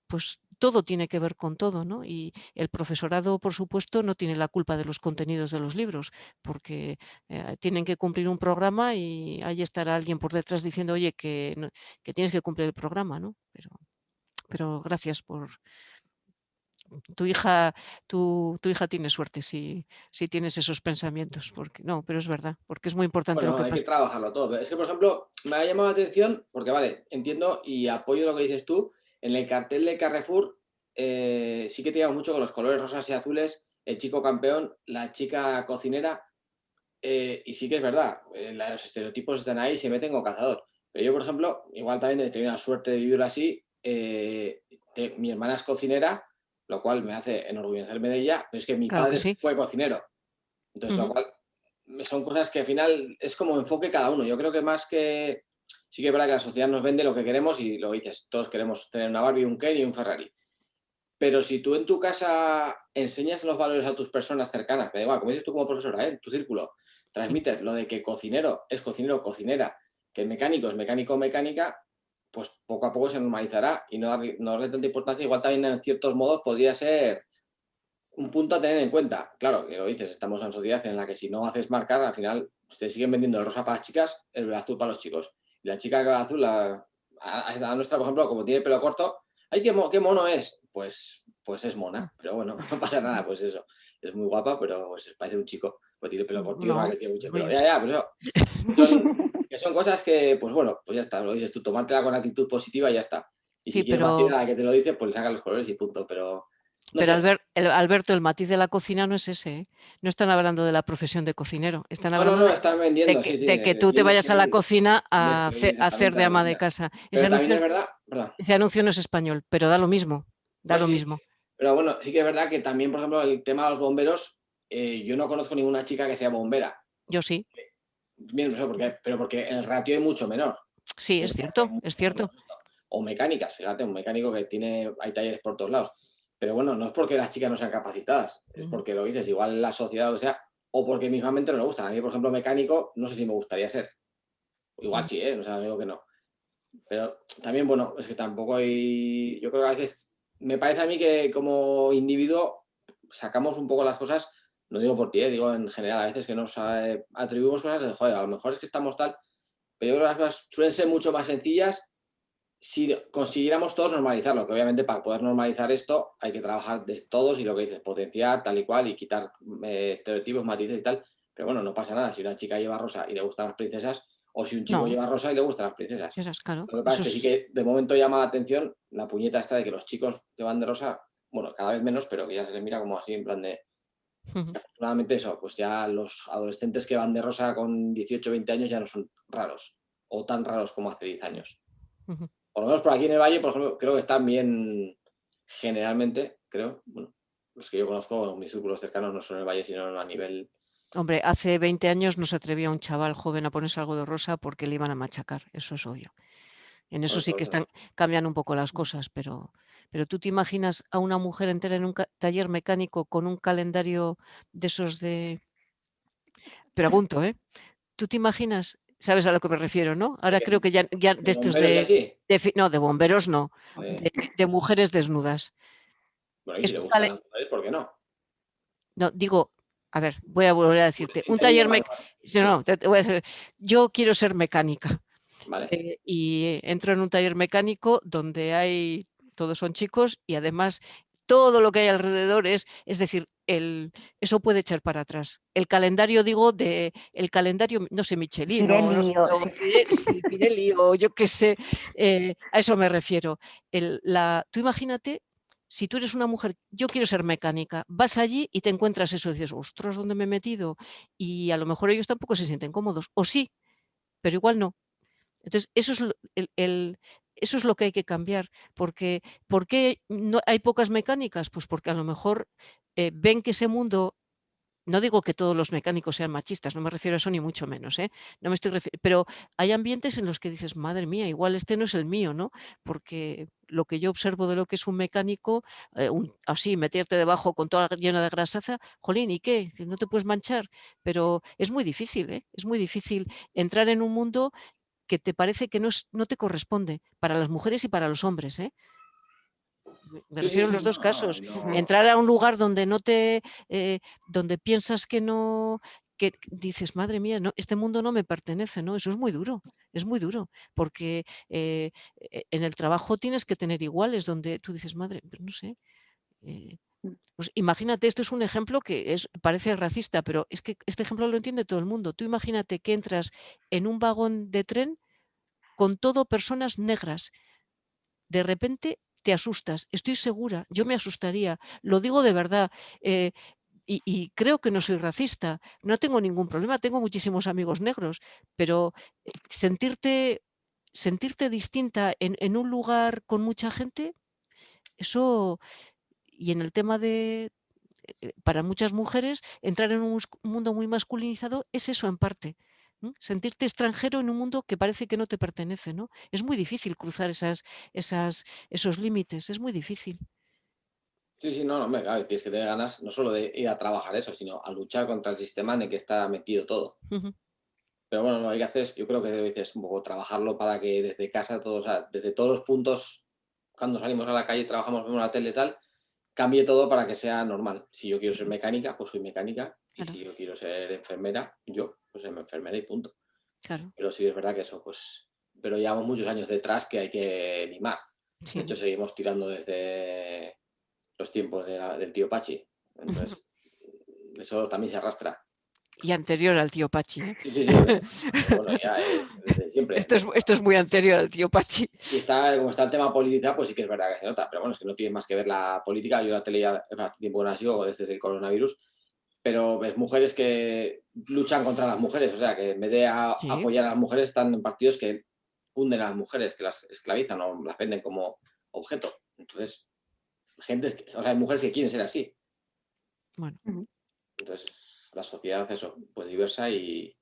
pues todo tiene que ver con todo, ¿no? Y el profesorado, por supuesto, no tiene la culpa de los contenidos de los libros, porque tienen que cumplir un programa y ahí estará alguien por detrás diciendo, oye, que tienes que cumplir el programa, ¿no? Pero gracias por tu hija, tu hija tiene suerte si tienes esos pensamientos, porque no, pero es verdad, porque es muy importante lo Bueno, que hay que pasa. trabajarlo todo. Pero es que, por ejemplo, me ha llamado la atención, porque vale, entiendo y apoyo lo que dices tú. En el cartel de Carrefour sí que te llama mucho con los colores rosas y azules, el chico campeón, la chica cocinera, y sí que es verdad, los estereotipos están ahí y se meten con cazador. Pero yo, por ejemplo, igual también he tenido la suerte de vivirlo así. Mi hermana es cocinera, lo cual me hace enorgullecerme de ella, pero es que mi Claro que padre sí. fue cocinero. Entonces, lo Ujú. cual son cosas que al final es como enfoque cada uno. Yo creo que más que... Sí que es verdad que la sociedad nos vende lo que queremos y lo dices, todos queremos tener una Barbie, un Ken y un Ferrari. Pero si tú en tu casa enseñas los valores a tus personas cercanas, me da igual, como dices tú como profesora, en tu círculo, Sí. transmites lo de que cocinero es cocinero, cocinera, que mecánico es mecánico, mecánica, pues poco a poco se normalizará y no darle tanta importancia. Igual también en ciertos modos podría ser un punto a tener en cuenta. Claro, que lo dices, estamos en una sociedad en la que si no haces marcar, al final te siguen vendiendo el rosa para las chicas, el azul para los chicos. Y la chica azul, a nuestra, por ejemplo, como tiene pelo corto, ¡ay, qué mono es! Pues es mona, pero bueno, no pasa nada, pues eso. Es muy guapa, pero pues parece un chico, pues tiene pelo corto y no ha No, crecido mucho el pelo. oye, Ya, pero que son cosas que, pues bueno, pues ya está, lo dices tú, tomártela con actitud positiva y ya está. Y sí, si quieres vacilar a la que te lo dice, pues le sacas los colores y punto, pero no pero sé. Alberto, el matiz de la cocina no es ese, ¿eh? No están hablando de la profesión de cocinero, están No, no, hablando no, están vendiendo, sí, sí, de que tú te tienes vayas que a la ir, cocina a a hacer exactamente a de la ama de cocina. casa. Pero también es verdad, perdón, Ese anuncio no es español, pero da lo mismo, da no, lo sí, mismo. pero bueno, sí que es verdad que también, por ejemplo, el tema de los bomberos, yo no conozco ninguna chica que sea bombera. Yo sí, Bien, no sé por qué, pero porque el ratio es mucho menor. sí, Es es porque hay cierto, es mucho cierto. menos esto. O mecánicas, fíjate, un mecánico que hay talleres por todos lados. Pero bueno, no es porque las chicas no sean capacitadas, es Ujú. porque lo dices, igual la sociedad o lo que sea, o porque mismamente no le gustan. A mí, por ejemplo, mecánico, no sé si me gustaría ser. Igual Ujú. sí, ¿eh? O sea, no digo que no. Pero también, bueno, es que tampoco hay. Yo creo que a veces me parece a mí que como individuo sacamos un poco las cosas, no digo por ti, digo en general, a veces que nos atribuimos cosas de, joder, a lo mejor es que estamos tal, pero yo creo que las cosas suelen ser mucho más sencillas si consiguiéramos todos normalizarlo, que obviamente para poder normalizar esto hay que trabajar de todos y lo que dices, potenciar tal y cual y quitar estereotipos, matices y tal. Pero bueno, no pasa nada si una chica lleva rosa y le gustan las princesas o si un chico No, lleva rosa y le gustan las princesas. esas, claro, Lo que pasa es eso que sí es. que de momento llama la atención la puñeta esta de que los chicos que van de rosa, bueno, cada vez menos, pero que ya se les mira como así en plan de... Ujú, Afortunadamente eso, pues ya los adolescentes que van de rosa con 18 o 20 años ya no son raros o tan raros como hace 10 años. ujú. Por lo menos por aquí en el Valle, por ejemplo, creo que están bien, generalmente, creo, bueno, los que yo conozco, mis círculos cercanos no son en el Valle, sino a nivel... Hombre, hace 20 años no se atrevía un chaval joven a ponerse algo de rosa porque le iban a machacar, eso es obvio. En eso sí que cambian un poco las cosas, pero tú te imaginas a una mujer entera en un taller mecánico con un calendario de esos de... Pregunto, ¿eh? ¿Tú te imaginas? ¿Sabes a lo que me refiero, no? Ahora creo que ya De de estos bomberos y así. no, de bomberos no, Eh, de mujeres desnudas. bueno, y si Es le un gustan las mujeres, ¿por qué no? no, digo, a ver, voy a volver a decirte, He un entendido taller mal, mecánico, vale. no, Sí, no, te voy a decir, yo quiero ser mecánica. vale. Y entro en un taller mecánico donde todos son chicos y además todo lo que hay alrededor es decir, eso puede echar para atrás. El calendario, digo, el calendario, no sé, Michelin, no sé, Pirelli, o sí, Pirelli, o yo qué sé, a eso me refiero. Tú imagínate, si tú eres una mujer, yo quiero ser mecánica, vas allí y te encuentras eso y dices, ostras, ¿dónde me he metido? Y a lo mejor ellos tampoco se sienten cómodos, o sí, pero igual no. Entonces, eso es lo que hay que cambiar, porque ¿por qué no hay pocas mecánicas? Pues porque a lo mejor ven que ese mundo, no digo que todos los mecánicos sean machistas, no me refiero a eso ni mucho menos, ¿eh? No me estoy pero hay ambientes en los que dices, madre mía, igual este no es el mío, ¿no? Porque lo que yo observo de lo que es un mecánico, así, meterte debajo con toda llena de grasaza, jolín, ¿y qué? Que no te puedes manchar, pero es muy difícil, ¿eh? Es muy difícil entrar en un mundo que te parece que no te corresponde para las mujeres y para los hombres, ¿eh? Me Sí, sí, refiero en sí, los dos no, no, casos. y no. Entrar a un lugar donde donde piensas que no, que dices, madre mía, no, este mundo no me pertenece, ¿no? Eso es muy duro, porque en el trabajo tienes que tener iguales, donde tú dices, madre, pues no sé. eh, pues imagínate, esto es un ejemplo que parece racista, pero es que este ejemplo lo entiende todo el mundo. Tú imagínate que entras en un vagón de tren con todo personas negras. De repente te asustas, estoy segura, yo me asustaría, lo digo de verdad, y creo que no soy racista, no tengo ningún problema, tengo muchísimos amigos negros, pero sentirte distinta en un lugar con mucha gente, eso, y en el tema para muchas mujeres, entrar en un mundo muy masculinizado es eso en parte. Sentirte extranjero en un mundo que parece que no te pertenece, ¿no? Es muy difícil cruzar esos límites, es muy difícil. Sí, sí, no, no, hombre, claro, y tienes que tener ganas no solo de ir a trabajar eso, sino a luchar contra el sistema en el que está metido todo. Ujú. Pero bueno, lo que hay que hacer es, yo creo que dices un poco trabajarlo para que desde casa, todos, o sea, desde todos los puntos, cuando salimos a la calle, trabajamos, vemos la tele y tal, cambie todo para que sea normal. Si yo quiero ser mecánica, pues soy mecánica. Y Claro, si yo quiero ser enfermera, yo, pues soy enfermera y punto. claro, Pero sí es verdad que eso, pues. Pero llevamos muchos años detrás que hay que limar. De sí. hecho, seguimos tirando desde los tiempos del tío Pachi. Entonces, eso también se arrastra. Y anterior al tío Pachi, ¿eh? Sí, sí, sí. Bueno, ya desde siempre. Esto es muy anterior al tío Pachi. Y como está el tema política, pues sí que es verdad que se nota. Pero bueno, es que no tiene más que ver la política. Yo la tele ya hace tiempo que no ha sido, desde el coronavirus. Pero ves mujeres que luchan contra las mujeres. O sea, que en vez de Sí, apoyar a las mujeres, están en partidos que hunden a las mujeres, que las esclavizan o las venden como objeto. Entonces, o sea, hay mujeres que quieren ser así. bueno. Ujú. Entonces, la sociedad, eso, pues diversa y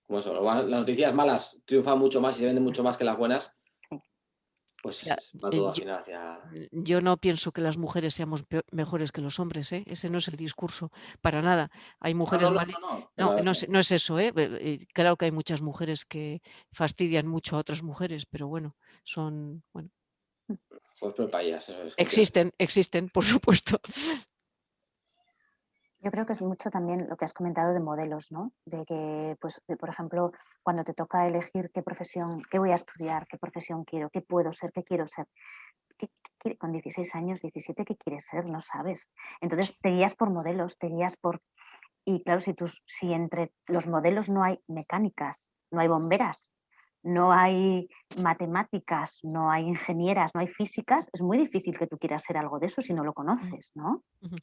como eso, las noticias malas triunfan mucho más y se venden mucho más que las buenas, Sí. Ya, pues va todo al final hacia. yo no pienso que las mujeres seamos mejores que los hombres, ¿eh? Ese no es el discurso, para nada. Hay No, no, mujeres no, mal. no, no, No, pero no es eso, ¿eh? Claro que hay muchas mujeres que fastidian mucho a otras mujeres, pero bueno, bueno, pues pero payas, eso es que hay que. existen, por supuesto. Yo creo que es mucho también lo que has comentado de modelos, ¿no? De que, pues, por ejemplo, cuando te toca elegir qué profesión, qué voy a estudiar, qué profesión quiero, qué puedo ser, qué quiero ser. Con 16 años, 17, ¿qué quieres ser? No sabes. Entonces te guías por modelos, te guías por. Y claro, si entre los modelos no hay mecánicas, no hay bomberas, no hay matemáticas, no hay ingenieras, no hay físicas, es muy difícil que tú quieras ser algo de eso si no lo Ujú, conoces, ¿no? ujú.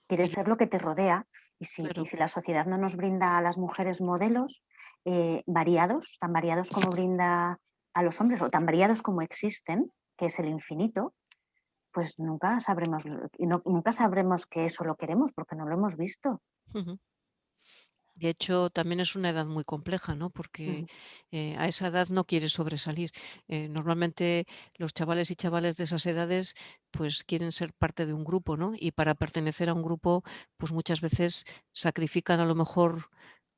Quieres Y ser lo que te rodea y claro, si la sociedad no nos brinda a las mujeres modelos variados, tan variados como brinda a los hombres o tan variados como existen, que es el infinito, pues nunca sabremos que eso lo queremos porque no lo hemos visto. ujú. De hecho, también es una edad muy compleja, ¿no? Porque Ujú. a esa edad no quieres sobresalir. Normalmente los chavales y chavales de esas edades pues quieren ser parte de un grupo, ¿no? Y para pertenecer a un grupo, pues muchas veces sacrifican a lo mejor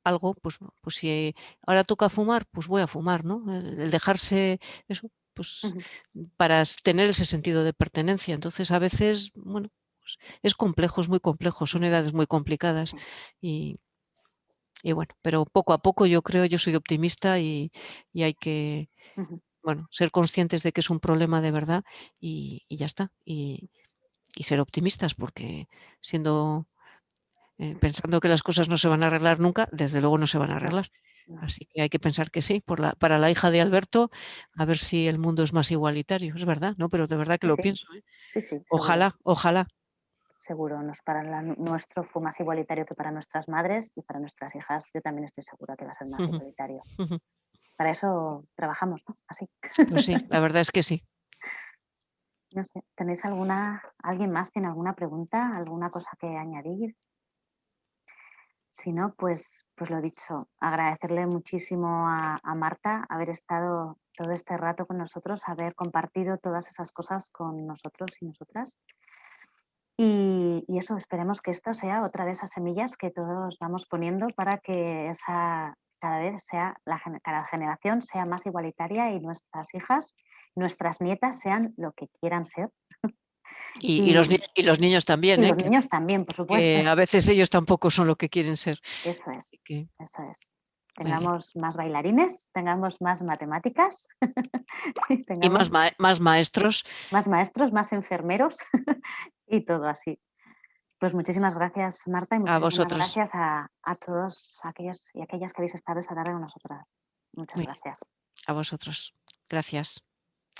algo, pues si ahora toca fumar, pues voy a fumar, ¿no? El dejarse eso, pues Ujú. para tener ese sentido de pertenencia. Entonces, a veces, bueno, pues, es complejo, es muy complejo, son edades muy complicadas y bueno, pero poco a poco yo creo, yo soy optimista y hay que, Ujú. bueno, ser conscientes de que es un problema de verdad y ya está. Y ser optimistas porque siendo pensando que las cosas no se van a arreglar nunca, desde luego no se van a No, arreglar. no. Así que hay que pensar que sí, para la hija de Alberto, a ver si el mundo es más igualitario. Es verdad, ¿no? Pero de verdad que Sí, lo sí, pienso, ¿eh? sí, sí, seguro. Ojalá, ojalá. Seguro, nuestro fue más igualitario que para nuestras madres y para nuestras hijas. Yo también estoy segura que va a ser más Ujú, igualitario. ujú. Para eso trabajamos, ¿no? Así. Pues sí, la verdad es que sí. No sé, alguien más tiene alguna pregunta, alguna cosa que añadir? Si no, pues lo dicho, agradecerle muchísimo a Marta haber estado todo este rato con nosotros, haber compartido todas esas cosas con nosotros y nosotras. Y eso, esperemos que esto sea otra de esas semillas que todos vamos poniendo para que cada vez cada generación sea más igualitaria y nuestras hijas, nuestras nietas sean lo que quieran ser. Y, Y los niños también, y ¿eh? los niños también, por supuesto. Que a veces ellos tampoco son lo que quieren ser. Eso es, Así que, eso es. muy bien. Tengamos más bailarines, tengamos más matemáticas, y Y tengamos más maestros. más maestros, más enfermeros y todo así. Pues muchísimas gracias, Marta, y A muchísimas vosotros. gracias a todos aquellos y aquellas que habéis estado esta tarde con nosotras. Muchas Muy bien, gracias. a vosotros. Gracias.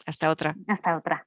Hasta otra. Hasta otra.